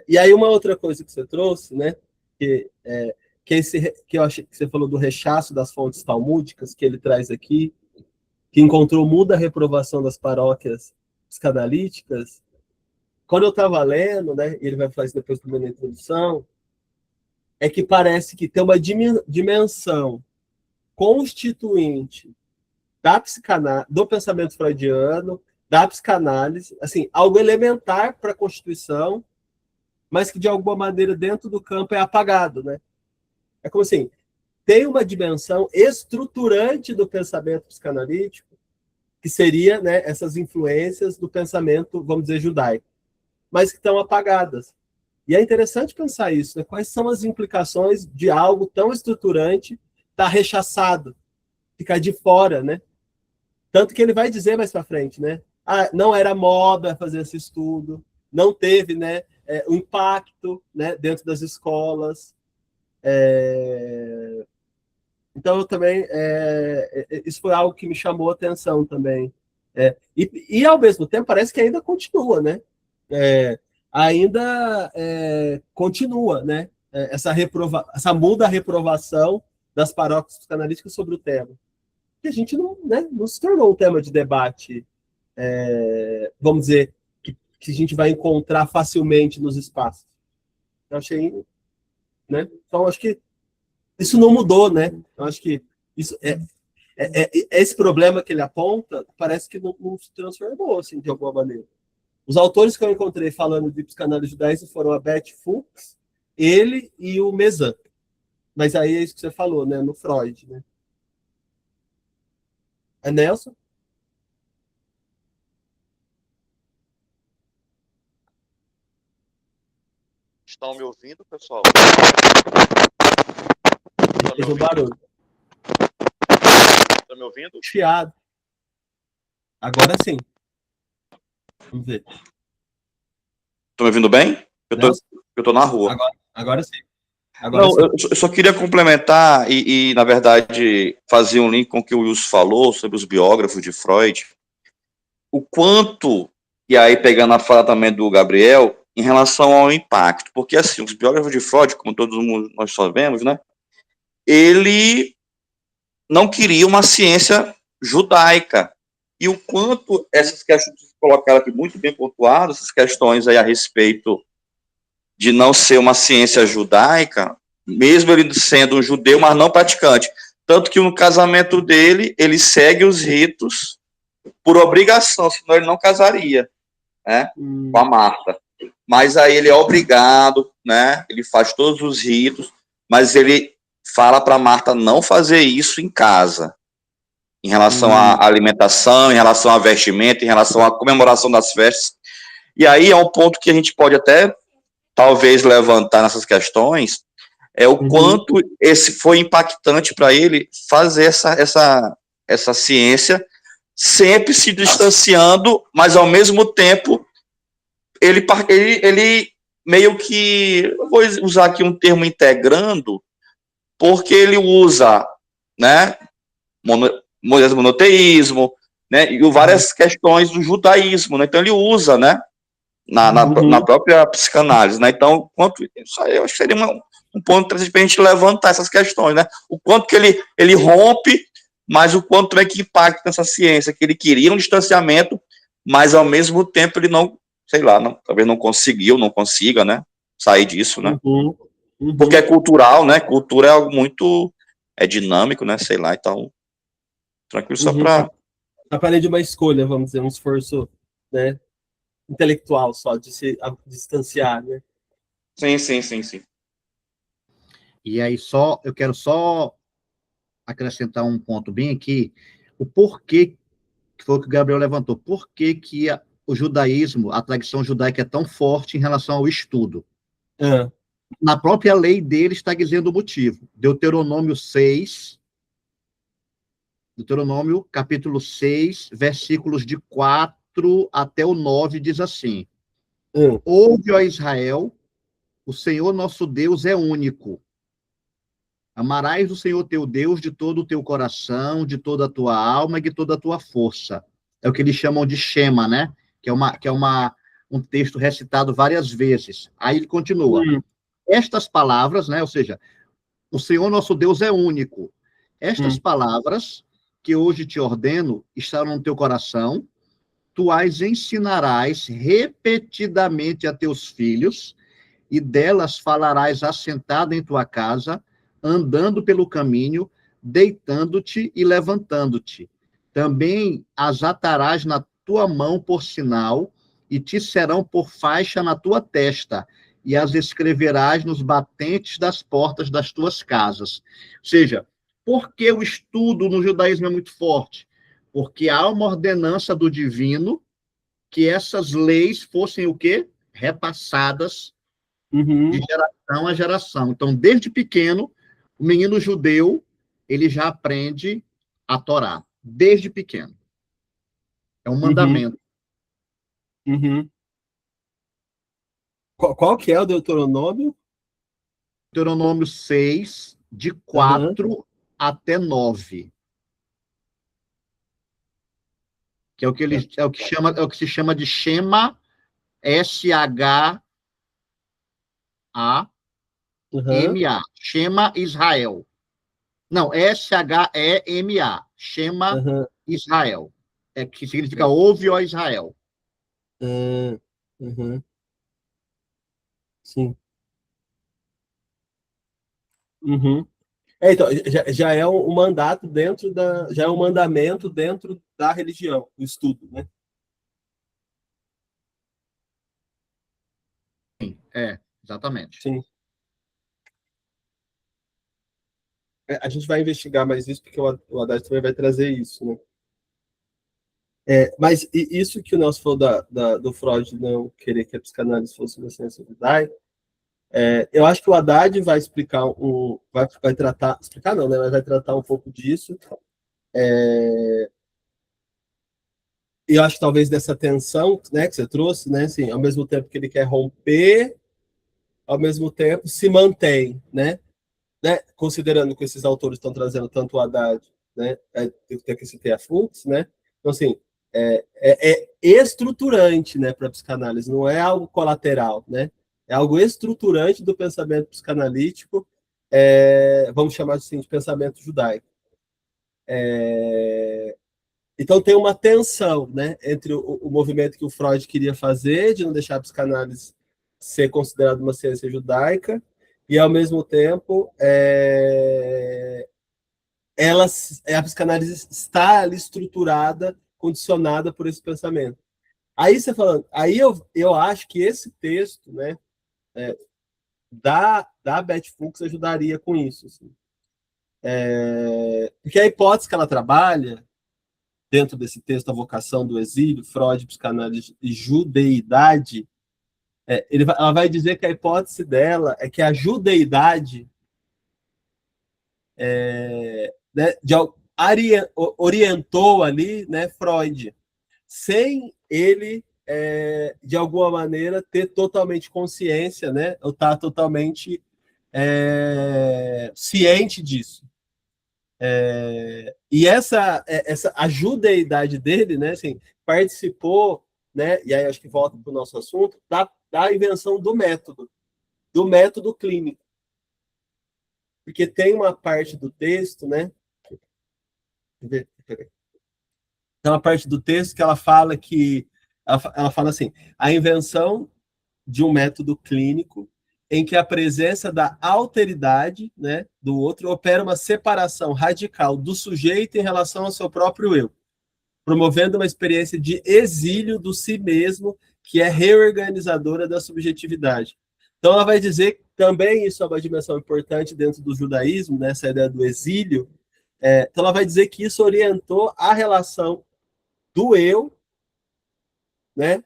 E aí uma outra coisa que você trouxe, né? Que eu achei que você falou do rechaço das fontes talmúdicas, que ele traz aqui, que encontrou muda a reprovação das paróquias psicanalíticas. Quando eu estava lendo, né, e ele vai falar isso depois também na introdução, é que parece que tem uma dimensão constituinte do pensamento freudiano, da psicanálise, assim, algo elementar para a Constituição, mas que de alguma maneira dentro do campo é apagado, né? É como assim, tem uma dimensão estruturante do pensamento psicanalítico, que seria, né, essas influências do pensamento, vamos dizer, judaico, mas que estão apagadas. E é interessante pensar isso, né? Quais são as implicações de algo tão estruturante estar rechaçado, ficar de fora, né? Tanto que ele vai dizer mais para frente, né? Não era moda fazer esse estudo, não teve, né, o impacto, né, dentro das escolas. Então, eu também, isso foi algo que me chamou a atenção também. Ao mesmo tempo, parece que ainda continua, né? Ainda continua, né? Essa muda a reprovação das paróquias psicanalíticas sobre o tema. Que a gente não, né, não se tornou um tema de debate, vamos dizer, que a gente vai encontrar facilmente nos espaços. Eu achei, né? Então, acho que isso não mudou, né? Eu acho que isso esse problema que ele aponta parece que não se transformou, assim, de alguma maneira. Os autores que eu encontrei falando de psicanálise judaísta foram a Beth Fuchs, ele e o Mezan. Mas aí é isso que você falou, né? No Freud, né? É Nelson? estão me ouvindo, pessoal? Fez um barulho. Tá me ouvindo? Chiado. Agora sim. Vamos ver. Estão me ouvindo bem? Eu tô na rua. Agora sim. Agora Não, sim. eu só queria complementar e, na verdade, fazer um link com o que o Wilson falou sobre os biógrafos de Freud. O quanto, e aí pegando a fala também do Gabriel, em relação ao impacto. Porque, assim, os biógrafos de Freud, como todos nós sabemos, né? Ele não queria uma ciência judaica. E o quanto essas questões que colocaram aqui muito bem pontuadas, essas questões aí a respeito de não ser uma ciência judaica, mesmo ele sendo um judeu, mas não praticante. Tanto que no casamento dele, ele segue os ritos por obrigação, senão ele não casaria, né, com a Marta. Mas aí ele é obrigado, né, ele faz todos os ritos, mas ele fala para Marta não fazer isso em casa, em relação à alimentação, em relação à vestimenta, em relação à comemoração das festas. E aí é um ponto que a gente pode até talvez levantar nessas questões, é o quanto esse foi impactante para ele fazer essa ciência, sempre se distanciando, mas ao mesmo tempo ele meio que, eu vou usar aqui um termo integrando, porque ele usa, né, monoteísmo, né, e várias questões do judaísmo, né, então ele usa, né, na própria psicanálise, né? Então, isso aí eu acho que seria um ponto para a gente levantar essas questões, né? O quanto que ele rompe, mas o quanto é que impacta nessa ciência, que ele queria um distanciamento, mas ao mesmo tempo ele não, sei lá, talvez não consiga, né? Sair disso, né? Porque é cultural, né? Cultura é algo muito dinâmico, né? Sei lá, então tranquilo, só para aparelho de uma escolha, vamos dizer, um esforço, né, intelectual só, de se distanciar, né? Sim. E aí eu quero só acrescentar um ponto bem aqui, o porquê, que foi o que o Gabriel levantou, por que o judaísmo, a tradição judaica é tão forte em relação ao estudo. Na própria lei dele está dizendo o motivo. Deuteronômio capítulo 6, versículos de 4 até o 9, diz assim: Ouve, ó Israel, o Senhor nosso Deus é único. Amarás o Senhor teu Deus de todo o teu coração, de toda a tua alma e de toda a tua força. É o que eles chamam de Shema, né? Que é um texto recitado várias vezes. Aí ele continua. Estas palavras, né? Ou seja, o Senhor nosso Deus é único. Estas palavras que hoje te ordeno estarão no teu coração, tu as ensinarás repetidamente a teus filhos, e delas falarás assentado em tua casa, andando pelo caminho, deitando-te e levantando-te. Também as atarás na tua mão por sinal, e te serão por faixa na tua testa, e as escreverás nos batentes das portas das tuas casas. Ou seja, por que o estudo no judaísmo é muito forte? Porque há uma ordenança do divino que essas leis fossem o quê? Repassadas de geração a geração. Então, desde pequeno, o menino judeu, ele já aprende a Torá, desde pequeno. É um mandamento. Qual que é o Deuteronômio? Deuteronômio 6, de 4 até 9. Que é o que se chama de Shema, S-H-A-M-A, Shema Israel. Não, S-H-E-M-A, Shema Israel. É que significa ouve, ó Israel. Sim. Então, já é um mandato já é um mandamento dentro da religião, o estudo, né? Exatamente. Sim. A gente vai investigar mais isso, porque o Haddad também vai trazer isso, né? Mas isso que o Nelson falou do Freud não querer que a psicanálise fosse uma ciência judaica, Eu acho que o Haddad vai explicar vai tratar, explicar não, né? Mas vai tratar um pouco disso. E eu acho que talvez dessa tensão, né, que você trouxe, né, assim, ao mesmo tempo que ele quer romper, ao mesmo tempo se mantém, né? Considerando que esses autores estão trazendo tanto o Haddad, né? Tem que citar a Fuchs, né? Então, assim, é estruturante, né, para a psicanálise, não é algo colateral, né? É algo estruturante do pensamento psicanalítico, vamos chamar assim de pensamento judaico. Então tem uma tensão, né, entre o movimento que o Freud queria fazer, de não deixar a psicanálise ser considerada uma ciência judaica, e ao mesmo tempo a psicanálise está ali estruturada, condicionada por esse pensamento. Aí você falando, aí eu acho que esse texto, né, da Beth Fuchs ajudaria com isso, assim. Porque a hipótese que ela trabalha dentro desse texto, A Vocação do Exílio, Freud, Psicanálise e Judeidade, ela vai dizer que a hipótese dela é que a judeidade né, orientou ali, né, Freud, sem ele, de alguma maneira, ter totalmente consciência, né, ou estar totalmente ciente disso. E a judeidade dele, né, assim, participou, né, e aí acho que volta para o nosso assunto, da invenção do método clínico. Porque tem uma parte do texto, né, tem uma parte do texto que ela fala assim, a invenção de um método clínico em que a presença da alteridade, né, do outro opera uma separação radical do sujeito em relação ao seu próprio eu, promovendo uma experiência de exílio do si mesmo, que é reorganizadora da subjetividade. Então, ela vai dizer também, isso é uma dimensão importante dentro do judaísmo, né, essa ideia do exílio. Então, ela vai dizer que isso orientou a relação do eu, né,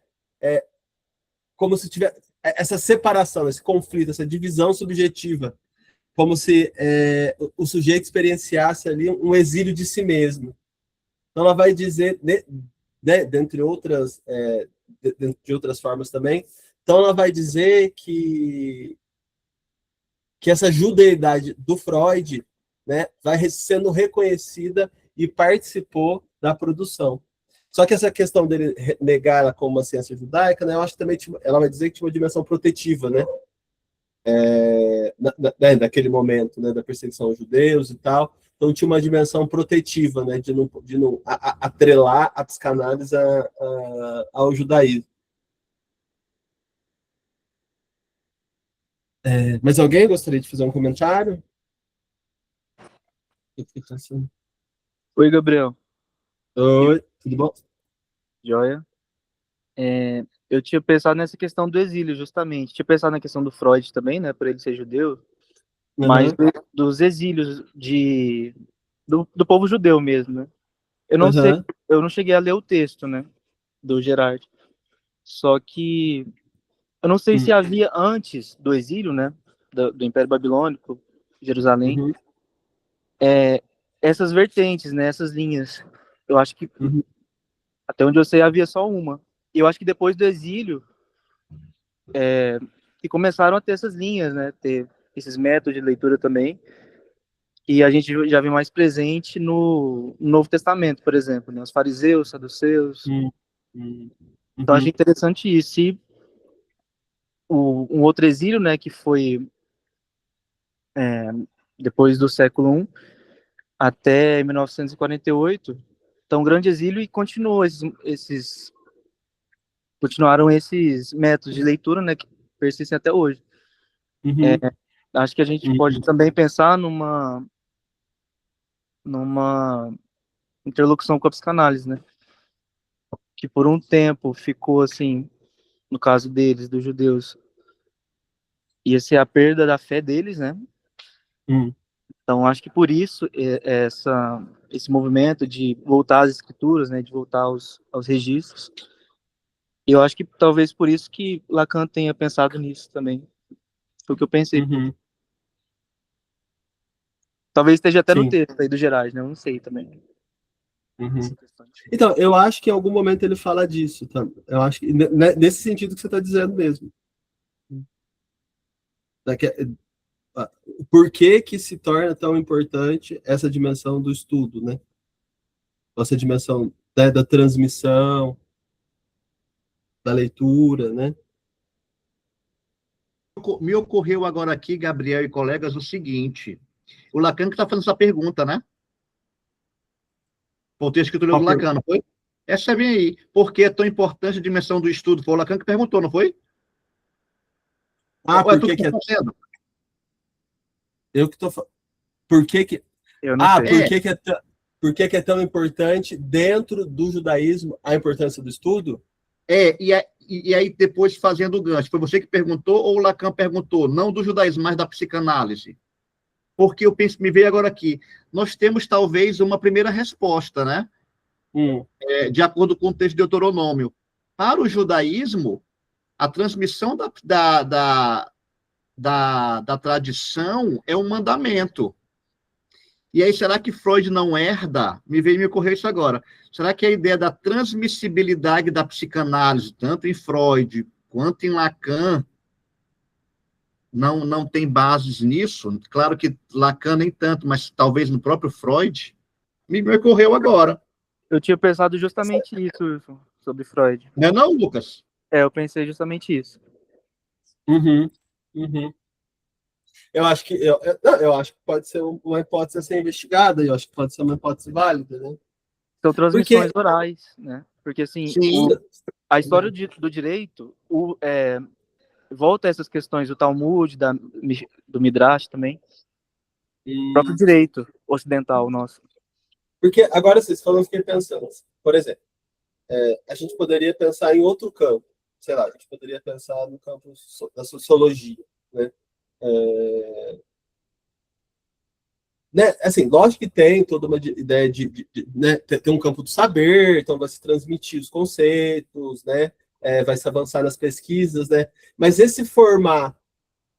como se tivesse essa separação, esse conflito, essa divisão subjetiva, como se o sujeito experienciasse ali um exílio de si mesmo. Então, ela vai dizer, dentre outras, de outras formas também, então ela vai dizer que essa judeidade do Freud, né, vai sendo reconhecida e participou da produção. Só que essa questão dele negar ela como uma ciência judaica, né, eu acho que também ela vai dizer que tinha uma dimensão protetiva, né, naquele momento, né, da perseguição aos judeus e tal. Então tinha uma dimensão protetiva, né, de não atrelar a psicanálise ao judaísmo. Mas alguém gostaria de fazer um comentário? Oi, Gabriel. Oi, tudo bom? Joia. Eu tinha pensado nessa questão do exílio, justamente. Tinha pensado na questão do Freud também, né, por ele ser judeu, mas dos exílios do povo judeu mesmo, né? Eu não sei, eu não cheguei a ler o texto, né, do Gerard. Só que eu não sei se havia antes do exílio, né, do Império Babilônico, Jerusalém, essas vertentes, né, essas linhas. Eu acho que até onde eu sei havia só uma. E eu acho que depois do exílio que começaram a ter essas linhas, né, ter esses métodos de leitura também. E a gente já vê mais presente no Novo Testamento, por exemplo, né, os fariseus, saduceus. Então achei interessante isso. E um outro exílio, né, que foi depois do século I até 1948, então um grande exílio, e continuaram esses métodos de leitura, né, que persistem até hoje. Acho que a gente pode também pensar numa interlocução com a psicanálise, né, que por um tempo ficou assim, no caso deles, dos judeus, ia ser a perda da fé deles, né. Então acho que por isso esse movimento de voltar às escrituras, né, de voltar aos registros. E eu acho que talvez por isso que Lacan tenha pensado nisso também. Foi o que eu pensei. Uhum. Talvez esteja até no Sim. texto aí do Gerais, né? Eu não sei também. Uhum. Então, eu acho que em algum momento ele fala disso, tá? Eu acho que nesse sentido que você está dizendo mesmo. Por que que se torna tão importante essa dimensão do estudo, né? Essa dimensão, né, da transmissão, da leitura, né? Me ocorreu agora aqui, Gabriel e colegas, o seguinte. O Lacan que está fazendo essa pergunta, né? Foi o texto que tu leu do Lacan, não foi? Essa vem aí. Por que é tão importante a dimensão do estudo? Foi o Lacan que perguntou, não foi? Por que que é... Eu que estou falando. Por que que... Eu não sei. Por que que é tão importante dentro do judaísmo a importância do estudo? E aí depois fazendo o gancho. Foi você que perguntou ou o Lacan perguntou? Não do judaísmo, mas da psicanálise. Porque eu penso, me veio agora aqui, nós temos talvez uma primeira resposta, né? De acordo com o texto de Deuteronômio. Para o judaísmo, a transmissão da tradição é um mandamento. E aí, será que Freud não herda? Me ocorreu isso agora. Será que a ideia da transmissibilidade da psicanálise, tanto em Freud quanto em Lacan, não tem bases nisso? Claro que Lacan nem tanto, mas talvez no próprio Freud. Me ocorreu agora. Eu tinha pensado justamente isso sobre Freud. Não é não, Lucas? Eu pensei justamente isso. Uhum. Eu acho que pode ser uma hipótese a ser investigada, eu acho que pode ser uma hipótese válida, né? São transmissões orais, né? Porque, assim, a história do direito volta a essas questões do Talmud, do Midrash também. O próprio direito ocidental nosso. Porque, agora, vocês falam, eu fiquei pensando, por exemplo, a gente poderia pensar em outro campo, sei lá, a gente poderia pensar no campo da sociologia, né? Né? Assim, lógico que tem toda uma ideia né, ter um campo do saber, então vai se transmitir os conceitos, né? Vai se avançar nas pesquisas, né? Mas esse formato,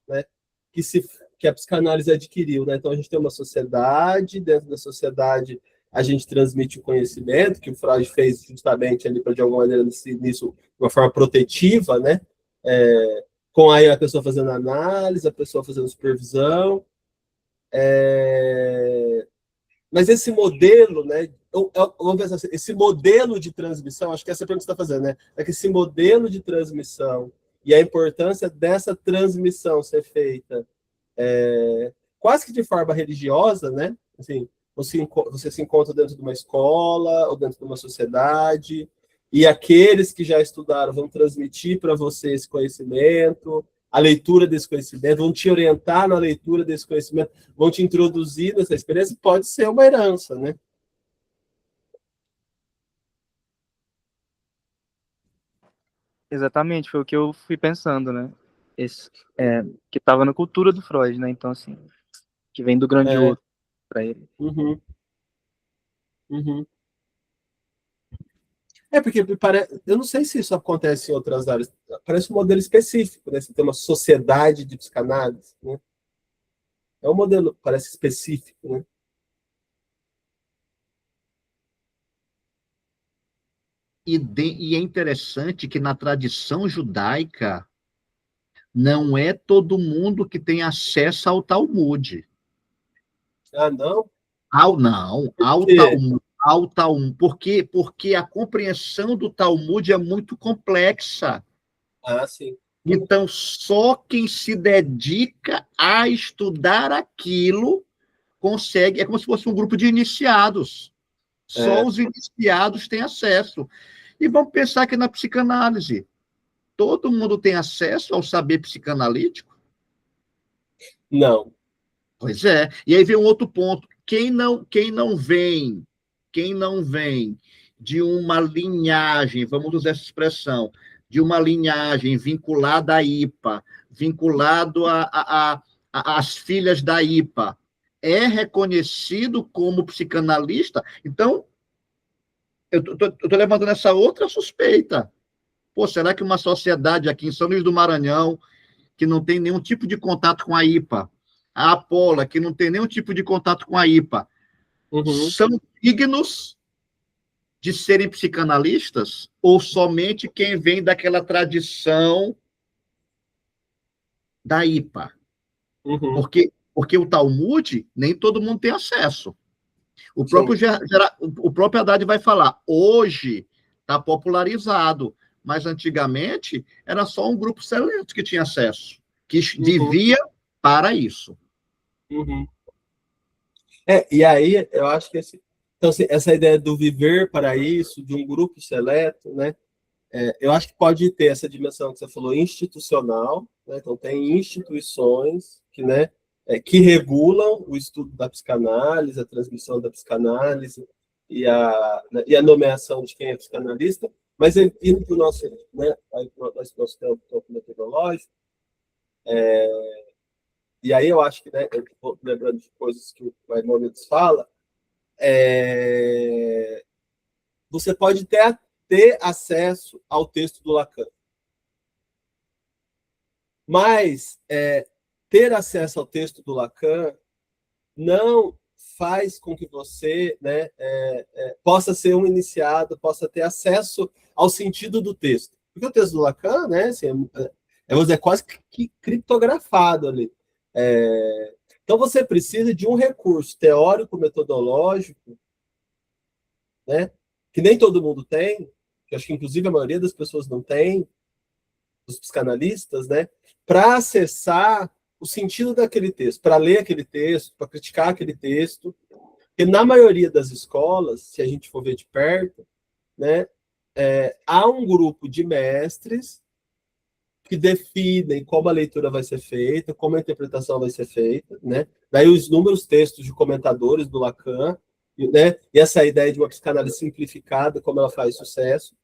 né, que a psicanálise adquiriu, né? Então a gente tem uma sociedade, dentro da sociedade a gente transmite o conhecimento, que o Freud fez justamente ali para, de alguma maneira, nisso, de uma forma protetiva, né? Com aí a pessoa fazendo análise, a pessoa fazendo supervisão. Mas esse modelo, né? Vamos pensar assim, esse modelo de transmissão, acho que essa é a pergunta que você está fazendo, né? É que esse modelo de transmissão e a importância dessa transmissão ser feita quase que de forma religiosa, né? Assim, você se encontra dentro de uma escola ou dentro de uma sociedade, e aqueles que já estudaram vão transmitir para você esse conhecimento, a leitura desse conhecimento, vão te orientar na leitura desse conhecimento, vão te introduzir nessa experiência, pode ser uma herança, né? Exatamente, foi o que eu fui pensando, né? Que estava na cultura do Freud, né? Então, assim, que vem do grandioso para ele. Porque eu não sei se isso acontece em outras áreas. Parece um modelo específico, né? Você tem uma sociedade de psicanálise, né? É um modelo, parece específico, né? E é interessante que na tradição judaica não é todo mundo que tem acesso ao Talmud. Ah, não? Não, ao Talmud. Ao Talmud. Por quê? Porque a compreensão do Talmud é muito complexa. Ah, sim. Então, só quem se dedica a estudar aquilo consegue. É como se fosse um grupo de iniciados. Só os iniciados têm acesso. E vamos pensar que na psicanálise, todo mundo tem acesso ao saber psicanalítico? Não. Pois é. E aí vem um outro ponto. Quem não vem de uma linhagem, vamos usar essa expressão, de uma linhagem vinculada à IPA, vinculado às filhas da IPA, é reconhecido como psicanalista? Então, eu estou levantando essa outra suspeita. Pô, será que uma sociedade aqui em São Luís do Maranhão, que não tem nenhum tipo de contato com a IPA, a Apola, que não tem nenhum tipo de contato com a IPA, são dignos de serem psicanalistas ou somente quem vem daquela tradição da IPA? Porque o Talmud, nem todo mundo tem acesso. O próprio Haddad vai falar, hoje está popularizado, mas antigamente era só um grupo seleto que tinha acesso, que devia para isso. E aí, eu acho que então, assim, essa ideia do viver para isso, de um grupo seleto, né? Eu acho que pode ter essa dimensão que você falou, institucional, né? Então, tem instituições que, né, que regulam o estudo da psicanálise, a transmissão da psicanálise e a nomeação de quem é psicanalista, mas indo para o nosso, né, nosso campo metodológico, e aí eu acho que, né, eu estou lembrando de coisas que o Maimônides fala, você pode ter acesso ao texto do Lacan. Mas ter acesso ao texto do Lacan não faz com que você, né, possa ser um iniciado, possa ter acesso ao sentido do texto. Porque o texto do Lacan, né, assim, vou dizer, quase que criptografado ali. Então você precisa de um recurso teórico-metodológico, né, que nem todo mundo tem, que acho que inclusive a maioria das pessoas não tem, os psicanalistas, né, para acessar o sentido daquele texto, para ler aquele texto, para criticar aquele texto. Porque na maioria das escolas, se a gente for ver de perto, né, há um grupo de mestres que definem como a leitura vai ser feita, como a interpretação vai ser feita, né? Daí os inúmeros textos de comentadores do Lacan, né? E essa ideia de uma psicanálise simplificada, como ela faz sucesso.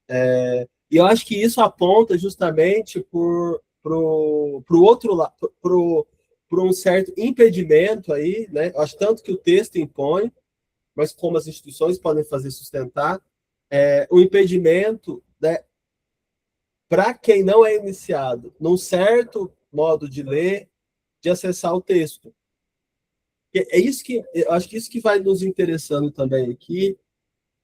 E eu acho que isso aponta justamente para o outro lado, para um certo impedimento aí, né? Eu acho tanto que o texto impõe, mas como as instituições podem fazer sustentar, o impedimento, né, para quem não é iniciado num certo modo de ler, de acessar o texto. É isso que eu acho que isso que vai nos interessando também aqui,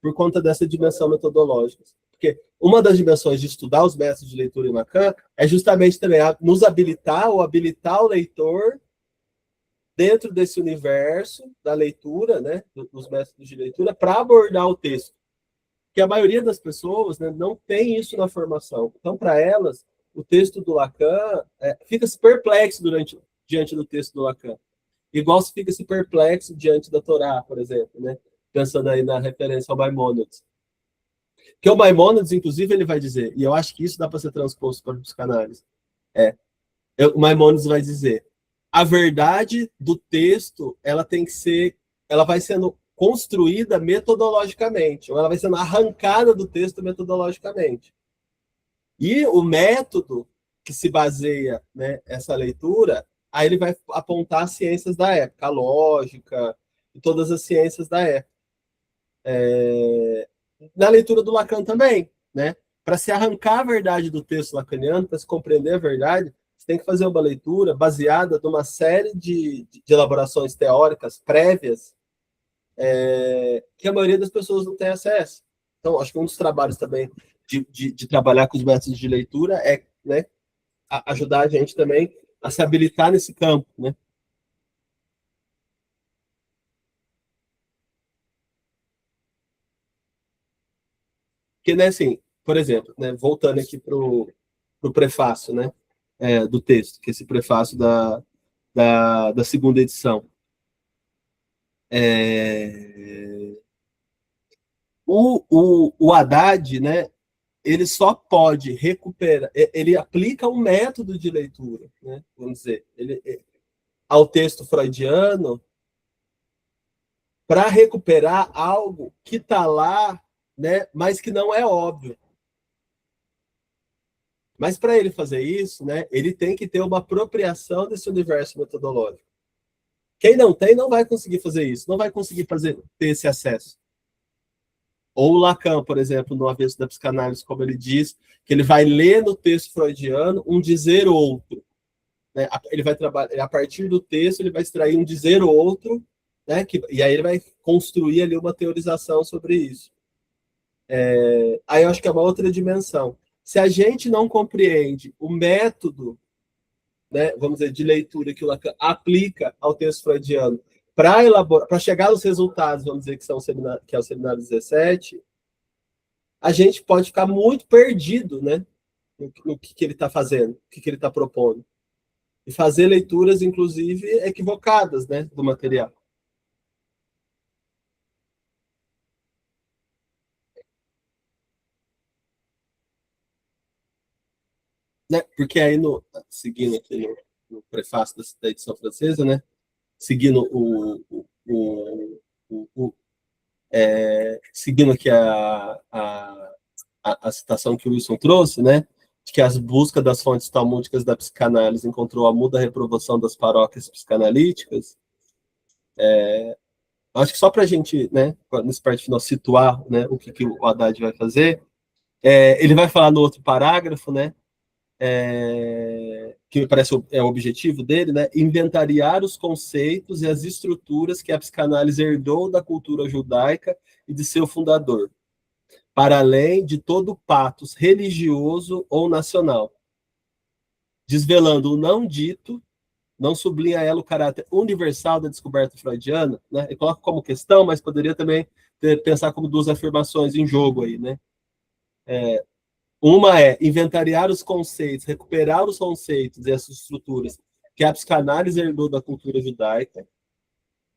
por conta dessa dimensão metodológica. Porque uma das dimensões de estudar os métodos de leitura em Lacan é justamente também nos habilitar ou habilitar o leitor dentro desse universo da leitura, né, dos métodos de leitura, para abordar o texto. Porque a maioria das pessoas, né, não tem isso na formação. Então, para elas, o texto do Lacan fica-se perplexo diante do texto do Lacan. Igual se fica-se perplexo diante da Torá, por exemplo, né? Pensando aí na referência ao Maimônides. Que o Maimônides, inclusive, ele vai dizer, e eu acho que isso dá para ser transposto para a psicanálise, o Maimônides vai dizer, a verdade do texto, ela vai sendo construída metodologicamente, ou ela vai sendo arrancada do texto metodologicamente. E o método que se baseia, né, essa leitura, aí ele vai apontar as ciências da época, a lógica e todas as ciências da época. Na leitura do Lacan também, né? Para se arrancar a verdade do texto lacaniano, para se compreender a verdade, você tem que fazer uma leitura baseada numa série de elaborações teóricas prévias, que a maioria das pessoas não tem acesso. Então, acho que um dos trabalhos também de trabalhar com os métodos de leitura é, né, ajudar a gente também a se habilitar nesse campo, né? Porque, né, assim, por exemplo, né, voltando aqui para o prefácio, né, do texto, que é esse prefácio da segunda edição. O Haddad, né, ele só pode recuperar, ele aplica um método de leitura, né, vamos dizer, ao texto freudiano, para recuperar algo que está lá, né, mas que não é óbvio. Mas para ele fazer isso, né, ele tem que ter uma apropriação desse universo metodológico. Quem não tem, não vai conseguir fazer isso, não vai conseguir ter esse acesso. Ou o Lacan, por exemplo, no Avesso da Psicanálise, como ele diz, que ele vai ler no texto freudiano um dizer outro. Né? Ele vai trabalhar, a partir do texto, ele vai extrair um dizer outro, né? E aí ele vai construir ali uma teorização sobre isso. Aí eu acho que é uma outra dimensão. Se a gente não compreende o método, né, vamos dizer, de leitura que o Lacan aplica ao texto freudiano para elaborar, para chegar aos resultados, vamos dizer, que é o seminário 17, a gente pode ficar muito perdido, né, no que ele está fazendo, o que ele está propondo. E fazer leituras, inclusive, equivocadas, né, do material. Né? Porque aí, seguindo aqui no prefácio da edição francesa, né, seguindo seguindo aqui a citação que o Wilson trouxe, né, de que as buscas das fontes talmúdicas da psicanálise encontrou a muda reprovação das paróquias psicanalíticas, acho que só para a gente, né, nesse parte final, situar, né, o que o Haddad vai fazer, ele vai falar no outro parágrafo, né, que me parece o objetivo dele, né, inventariar os conceitos e as estruturas que a psicanálise herdou da cultura judaica e de seu fundador, para além de todo patos religioso ou nacional, desvelando o não dito, não sublinha ela o caráter universal da descoberta freudiana, né? Ele coloca como questão, mas poderia também pensar como duas afirmações em jogo aí, né? Uma é inventariar os conceitos, recuperar os conceitos e essas estruturas que a psicanálise herdou da cultura judaica.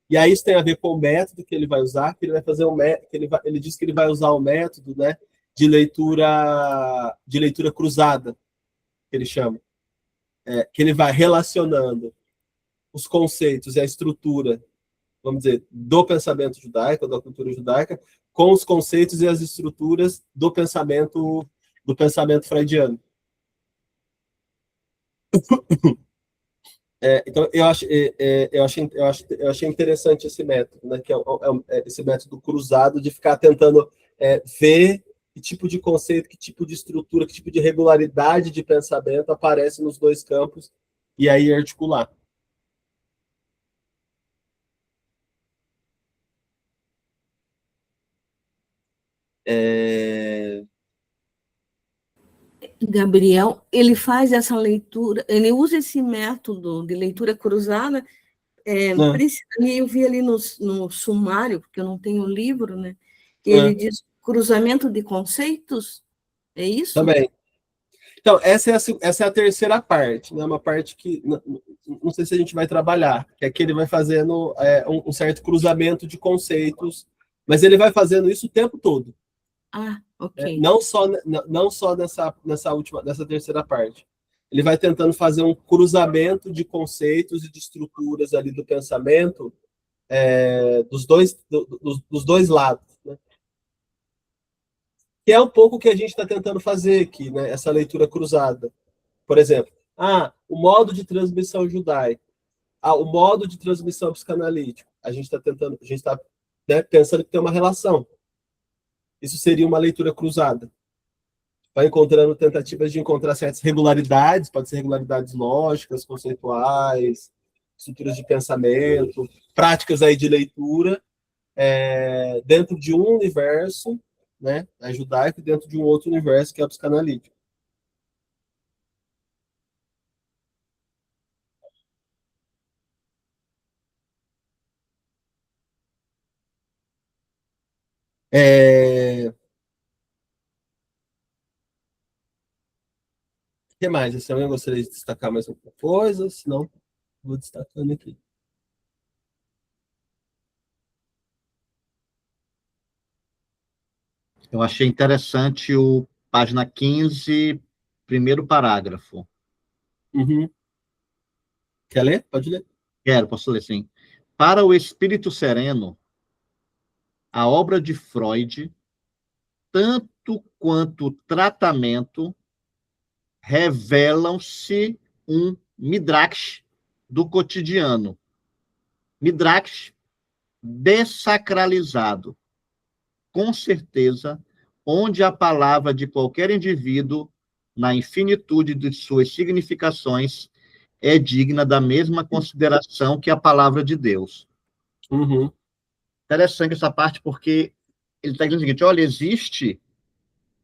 E aí isso tem a ver com o método que ele vai usar, que ele vai fazer ele diz que ele vai usar o método, né, de leitura cruzada, que ele chama, que ele vai relacionando os conceitos e a estrutura, vamos dizer, do pensamento judaico, da cultura judaica, com os conceitos e as estruturas do pensamento freudiano. Então, eu achei interessante esse método, né, que é esse método cruzado de ficar tentando ver que tipo de conceito, que tipo de estrutura, que tipo de regularidade de pensamento aparece nos dois campos e aí articular. Gabriel, ele faz essa leitura, ele usa esse método de leitura cruzada, eu vi ali no sumário, porque eu não tenho o livro, né? Ele diz cruzamento de conceitos, é isso? Também. Então, essa é a terceira parte, né? Uma parte que não sei se a gente vai trabalhar, que é que ele vai fazendo um certo cruzamento de conceitos, mas ele vai fazendo isso o tempo todo. Ah, ok. Não só nessa terceira parte. Ele vai tentando fazer um cruzamento de conceitos e de estruturas ali do pensamento dos dois lados, né? Que é um pouco o que a gente está tentando fazer aqui, né? Essa leitura cruzada. Por exemplo, o modo de transmissão judaico, o modo de transmissão psicanalítico. A gente está né, pensando que tem uma relação. Isso seria uma leitura cruzada. Vai encontrando tentativas de encontrar certas regularidades, pode ser regularidades lógicas, conceituais, estruturas de pensamento, práticas aí de leitura, dentro de um universo, né, judaico, dentro de um outro universo que é o psicanalítico. O que mais? Se alguém gostaria de destacar mais alguma coisa, senão vou destacando aqui. Eu achei interessante o página 15, primeiro parágrafo. Uhum. Quer ler? Pode ler. Quero, posso ler, sim. Para o espírito sereno, a obra de Freud, tanto quanto o tratamento, revelam-se um midrash do cotidiano. Midrash dessacralizado, com certeza, onde a palavra de qualquer indivíduo, na infinitude de suas significações, é digna da mesma consideração que a palavra de Deus. Uhum. Interessante essa parte, porque ele está dizendo o seguinte: olha, existe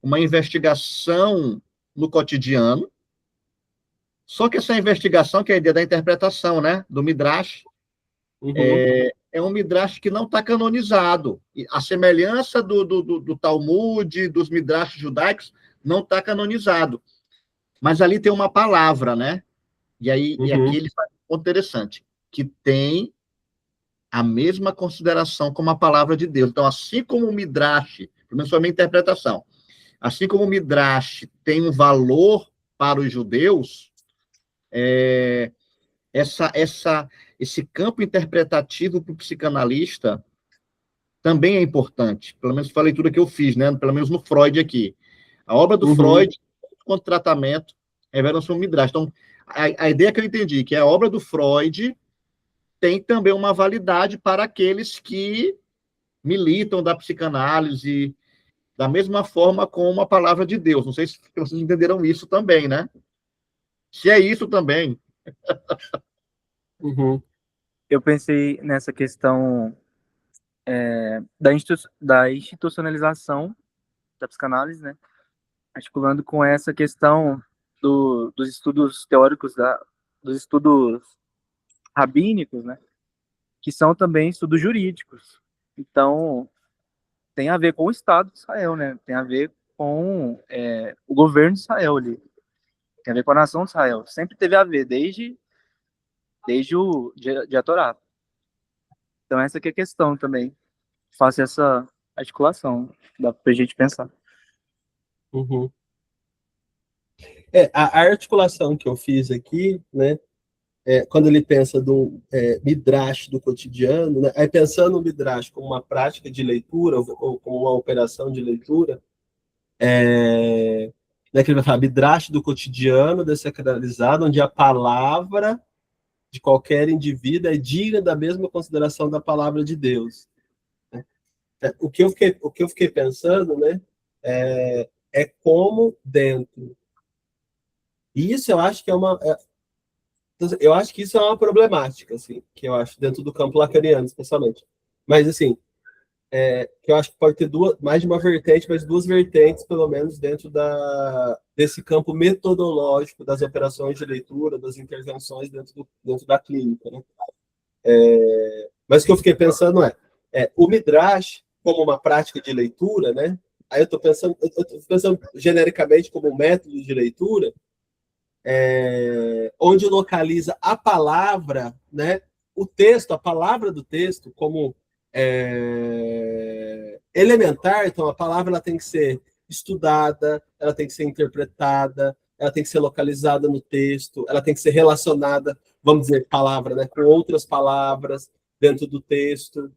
uma investigação no cotidiano, só que essa investigação, que é a ideia da interpretação, né, do Midrash, Uhum. é um Midrash que não está canonizado. A semelhança do Talmud, dos Midrash judaicos, não está canonizado. Mas ali tem uma palavra, né? E aqui ele faz um ponto interessante, que tem a mesma consideração como a palavra de Deus. Então, assim como o Midrash, pelo menos foi a minha interpretação, assim como o Midrash tem um valor para os judeus, esse campo interpretativo para o psicanalista também é importante. Pelo menos foi a leitura que eu fiz, né? Pelo menos no Freud aqui. A obra do Freud, quanto tratamento, revela-se um Midrash. Então, a ideia que eu entendi, que a obra do Freud tem também uma validade para aqueles que militam da psicanálise, da mesma forma como a palavra de Deus. Não sei se vocês entenderam isso também, né? Se é isso também. Uhum. Eu pensei nessa questão da institucionalização da psicanálise, né? Articulando com essa questão dos estudos teóricos, dos estudos rabínicos, né? Que são também estudos jurídicos. Então, tem a ver com o Estado de Israel, né? Tem a ver com o governo de Israel ali. Tem a ver com a nação de Israel. Sempre teve a ver, desde a Torá. Então, essa que é a questão também. Faço essa articulação. Dá pra gente pensar. Uhum. A articulação que eu fiz aqui, né? Quando ele pensa do Midrash do cotidiano, né? Aí pensando no Midrash como uma prática de leitura, ou como uma operação de leitura, né, que ele vai falar Midrash do cotidiano, desacralizado, onde a palavra de qualquer indivíduo é digna da mesma consideração da palavra de Deus. O que eu fiquei pensando, né, é como dentro. E isso eu acho que eu acho que isso é uma problemática, assim, que eu acho dentro do campo lacaniano, especialmente. Mas, assim, que eu acho que pode ter mais de uma vertente, mas duas vertentes, pelo menos, dentro desse campo metodológico das operações de leitura, das intervenções dentro da clínica, né? Mas o que eu fiquei pensando o Midrash, como uma prática de leitura, né? Aí eu estou pensando genericamente como um método de leitura, onde localiza a palavra, né? O texto, a palavra do texto, como elementar. Então, a palavra ela tem que ser estudada, ela tem que ser interpretada, ela tem que ser localizada no texto, ela tem que ser relacionada, vamos dizer, palavra, né, com outras palavras dentro do texto,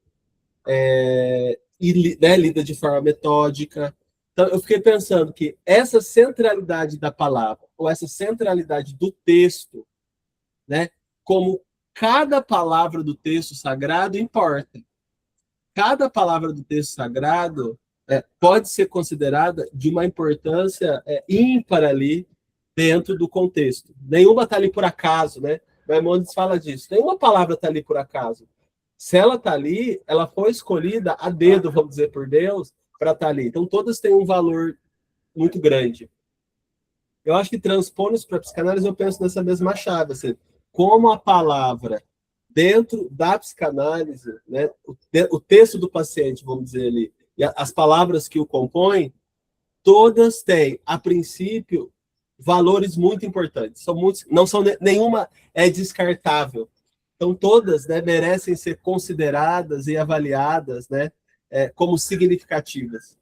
e né, lida de forma metódica. Então, eu fiquei pensando que essa centralidade da palavra, ou essa centralidade do texto, né, como cada palavra do texto sagrado importa. Cada palavra do texto sagrado pode ser considerada de uma importância ímpar ali dentro do contexto. Nenhuma está ali por acaso, né? Maimonides fala disso. Nenhuma palavra está ali por acaso. Se ela está ali, ela foi escolhida a dedo, vamos dizer, por Deus, para estar ali. Então, todas têm um valor muito grande. Eu acho que transpondo isso para a psicanálise, eu penso nessa mesma chave, assim, como a palavra dentro da psicanálise, né, o texto do paciente, vamos dizer ali, e as palavras que o compõem, todas têm, a princípio, valores muito importantes. Nenhuma é descartável. Então, todas, né, merecem ser consideradas e avaliadas, né, como significativas.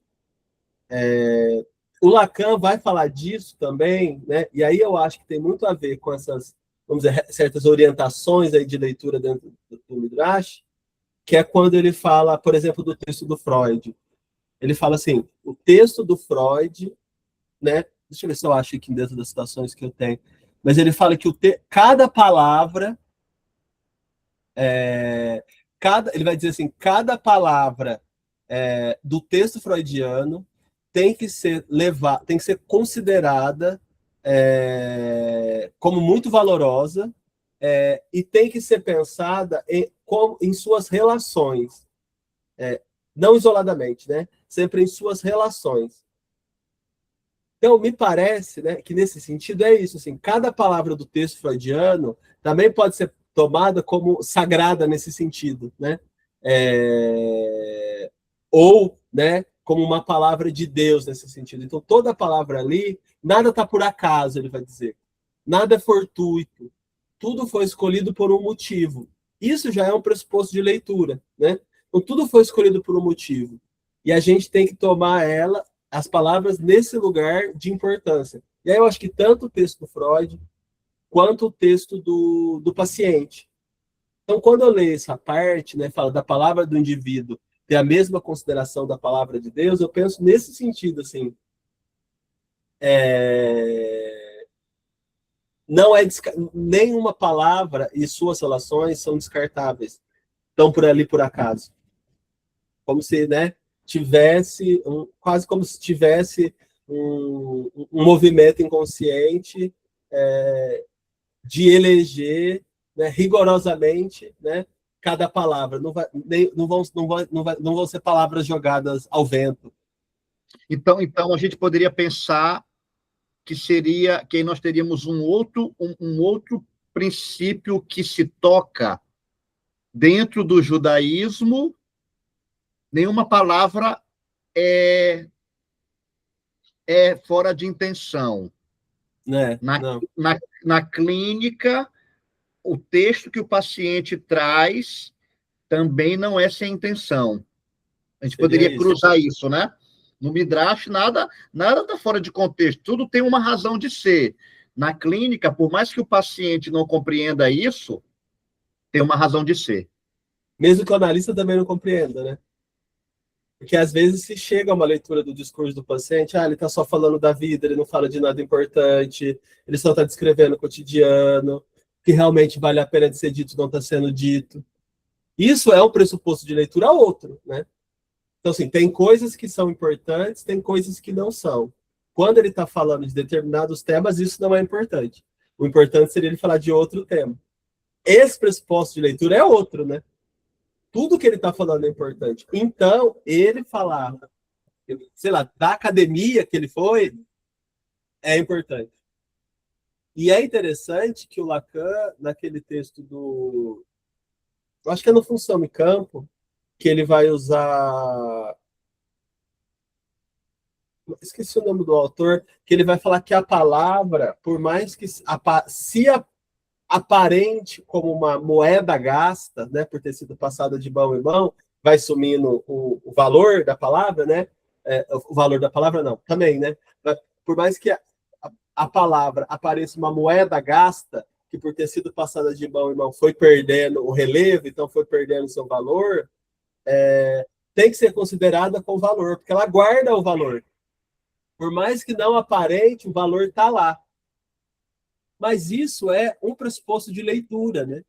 O Lacan vai falar disso também, né, e aí eu acho que tem muito a ver com essas, vamos dizer, certas orientações aí de leitura dentro do Midrash, que é quando ele fala, por exemplo, do texto do Freud. Ele fala assim, o texto do Freud, né, deixa eu ver se eu acho aqui dentro das citações que eu tenho, mas ele fala que cada palavra, ele vai dizer assim, cada palavra do texto freudiano tem que ser considerada como muito valorosa, e tem que ser pensada em suas relações, não isoladamente, né? Sempre em suas relações. Então, me parece, né, que nesse sentido é isso, assim, cada palavra do texto freudiano também pode ser tomada como sagrada nesse sentido, né? Ou, né, como uma palavra de Deus nesse sentido. Então, toda palavra ali, nada está por acaso, ele vai dizer. Nada é fortuito. Tudo foi escolhido por um motivo. Isso já é um pressuposto de leitura, né? Então, tudo foi escolhido por um motivo. E a gente tem que tomar as palavras nesse lugar de importância. E aí eu acho que tanto o texto do Freud quanto o texto do paciente. Então, quando eu leio essa parte, né, fala da palavra do indivíduo ter a mesma consideração da palavra de Deus, eu penso nesse sentido, assim, não é nenhuma palavra e suas relações são descartáveis, estão por ali por acaso, como se, né, tivesse quase como se tivesse um movimento inconsciente de eleger, né, rigorosamente, né, cada palavra. Não vão ser palavras jogadas ao vento. Então a gente poderia pensar que nós teríamos um outro princípio que se toca dentro do judaísmo. Nenhuma palavra é fora de intenção. Na clínica, o texto que o paciente traz também não é sem intenção. A gente poderia cruzar isso, né? No Midrash, nada está fora de contexto, tudo tem uma razão de ser. Na clínica, por mais que o paciente não compreenda isso, tem uma razão de ser. Mesmo que o analista também não compreenda, né? Porque às vezes se chega a uma leitura do discurso do paciente, ele está só falando da vida, ele não fala de nada importante, ele só está descrevendo o cotidiano, o que realmente vale a pena de ser dito não está sendo dito. Isso é um pressuposto de leitura outro, né? Então, assim, tem coisas que são importantes, tem coisas que não são. Quando ele está falando de determinados temas, isso não é importante. O importante seria ele falar de outro tema. Esse pressuposto de leitura é outro, né? Tudo que ele está falando é importante. Então, ele falar, sei lá, da academia que ele foi, é importante. E é interessante que o Lacan, naquele texto eu acho que é no Função e Campo, que ele vai usar... Esqueci o nome do autor, que ele vai falar que a palavra, por mais que se aparente como uma moeda gasta, né, por ter sido passada de mão em mão, vai sumindo o valor da palavra, né? O valor da palavra não, também, né? Por mais que a palavra apareça uma moeda gasta, que por ter sido passada de mão em mão foi perdendo o relevo, então foi perdendo o seu valor, tem que ser considerada com valor, porque ela guarda o valor. Por mais que não aparente, o valor está lá. Mas isso é um pressuposto de leitura, né?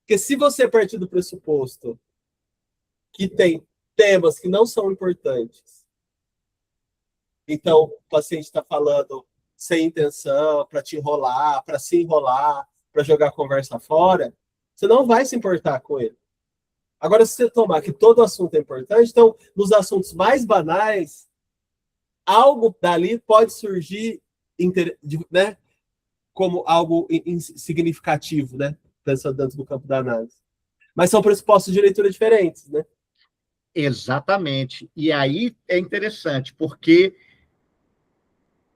Porque se você partir do pressuposto que tem temas que não são importantes, então o paciente está falando sem intenção, para te enrolar, para se enrolar, para jogar a conversa fora, você não vai se importar com ele. Agora, se você tomar que todo assunto é importante, então, nos assuntos mais banais, algo dali pode surgir, né, como algo significativo, né? Pensando dentro do campo da análise. Mas são pressupostos de leitura diferentes, né? Exatamente. E aí é interessante, porque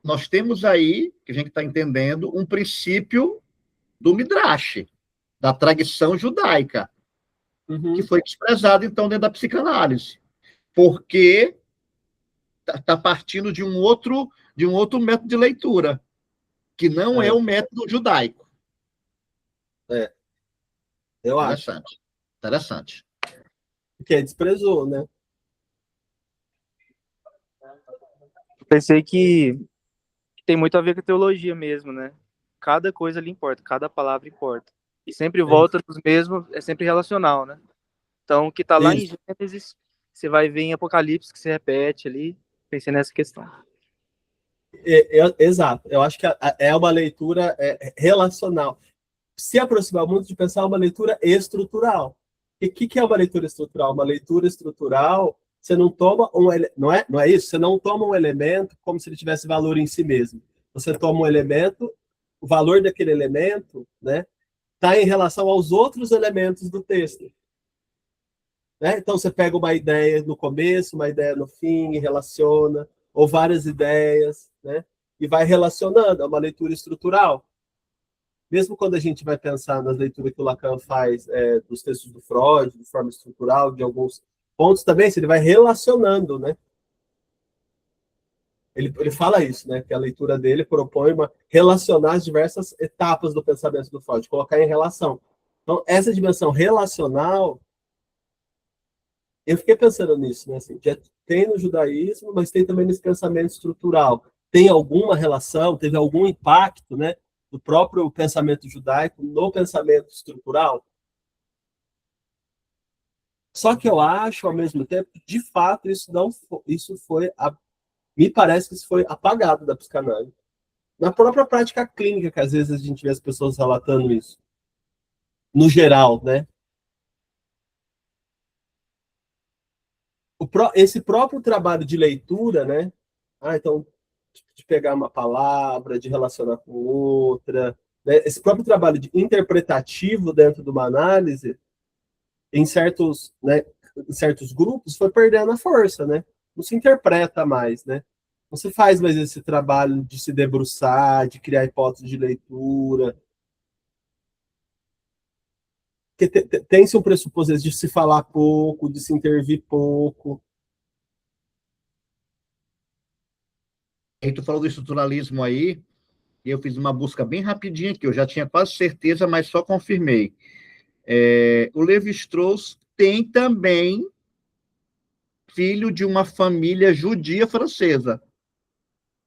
nós temos aí, que a gente está entendendo, um princípio do Midrash, da tradição judaica, que foi desprezado, então, dentro da psicanálise. Porque está partindo de um outro método de leitura, que não é o método judaico. Eu acho. Interessante. Porque desprezou, né? Pensei que tem muito a ver com a teologia mesmo, né? Cada coisa ali importa, cada palavra importa. E sempre volta nos mesmos, é sempre relacional, né? Então, o que está lá em Gênesis você vai ver em Apocalipse que se repete ali. Pensei nessa questão. Exato. Eu acho que é uma leitura relacional. Se aproximar muito de pensar uma leitura estrutural. E o que é uma leitura estrutural? Uma leitura estrutural, você não toma não é isso? Você não toma um elemento como se ele tivesse valor em si mesmo. Você toma um elemento, o valor daquele elemento, né, está em relação aos outros elementos do texto. Né? Então você pega uma ideia no começo, uma ideia no fim, e relaciona, ou várias ideias, né? E vai relacionando, é uma leitura estrutural. Mesmo quando a gente vai pensar nas leituras que o Lacan faz dos textos do Freud, de forma estrutural, de alguns pontos também, ele vai relacionando, né? Ele fala isso, né? Que a leitura dele propõe relacionar as diversas etapas do pensamento do Freud, colocar em relação. Então, essa dimensão relacional, eu fiquei pensando nisso, né? Assim, tem no judaísmo, mas tem também nesse pensamento estrutural. Tem alguma relação, teve algum impacto, né? Do próprio pensamento judaico no pensamento estrutural? Só que eu acho, ao mesmo tempo, que, de fato, me parece que isso foi apagado da psicanálise. Na própria prática clínica, que às vezes a gente vê as pessoas relatando isso. No geral, né? Esse próprio trabalho de leitura, né? Então, de pegar uma palavra, de relacionar com outra, né? Esse próprio trabalho de interpretativo dentro de uma análise, né, em certos grupos, foi perdendo a força, né? Não se interpreta mais, né? Não se faz mais esse trabalho de se debruçar, de criar hipóteses de leitura. Porque tem-se um pressuposto de se falar pouco, de se intervir pouco. E tu falou do estruturalismo aí, e eu fiz uma busca bem rapidinha aqui, eu já tinha quase certeza, mas só confirmei. O Lévi-Strauss tem também filho de uma família judia francesa.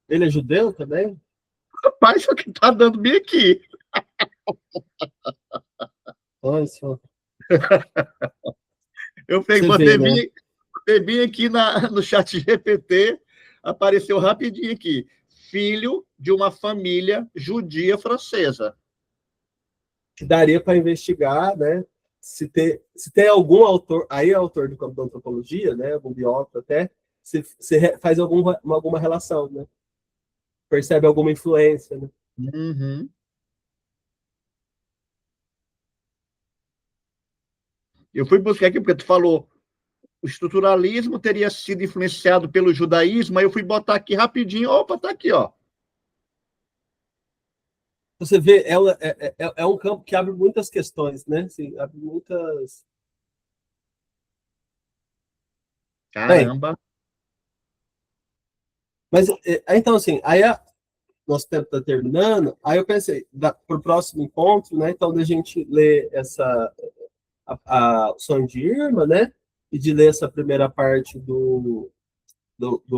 Ele é judeu também? Rapaz, isso que tá dando bem aqui. Olha só. Eu botei bem aqui no chat GPT, apareceu rapidinho aqui. Filho de uma família judia francesa. Daria para investigar, né? Se tem algum autor, aí é autor do campo da antropologia, né? Algum biógrafo até, se faz alguma relação, né? Percebe alguma influência, né? Uhum. Eu fui buscar aqui porque tu falou o estruturalismo teria sido influenciado pelo judaísmo, aí eu fui botar aqui rapidinho, opa, tá aqui, ó. Você vê, é um campo que abre muitas questões, né? Assim, abre muitas... Caramba. Bem, mas, então, assim, aí nosso tempo está terminando, aí eu pensei, para o próximo encontro, né? Então, da gente ler o Sonho de Irma, né? E de ler essa primeira parte do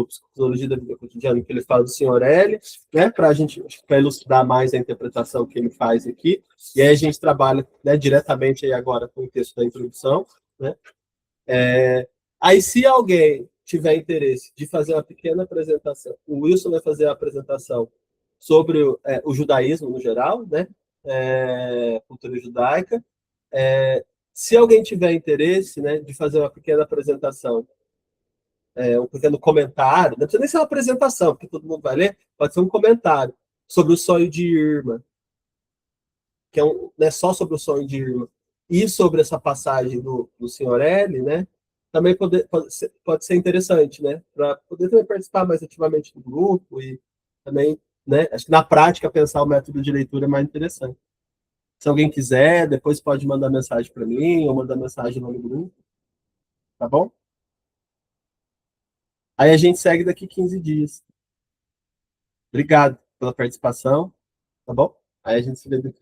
Psicologia da Vida Cotidiana, que ele fala do Sr. L, né, para a gente elucidar mais a interpretação que ele faz aqui, e aí a gente trabalha, né, diretamente aí agora com o texto da introdução, né. Aí, se alguém tiver interesse de fazer uma pequena apresentação, o Wilson vai fazer a apresentação sobre o judaísmo no geral, né, cultura judaica. Se alguém tiver interesse, né, de fazer uma pequena apresentação, um pequeno comentário, não precisa nem ser uma apresentação, porque todo mundo vai ler, pode ser um comentário sobre o sonho de Irma, que não é só sobre o sonho de Irma, e sobre essa passagem do Sr. L, né? Também pode ser interessante, né? Para poder também participar mais ativamente do grupo e também, né? Acho que na prática pensar o método de leitura é mais interessante. Se alguém quiser, depois pode mandar mensagem para mim ou mandar mensagem lá no grupo, tá bom? Aí a gente segue daqui 15 dias. Obrigado pela participação, tá bom? Aí a gente se vê daqui.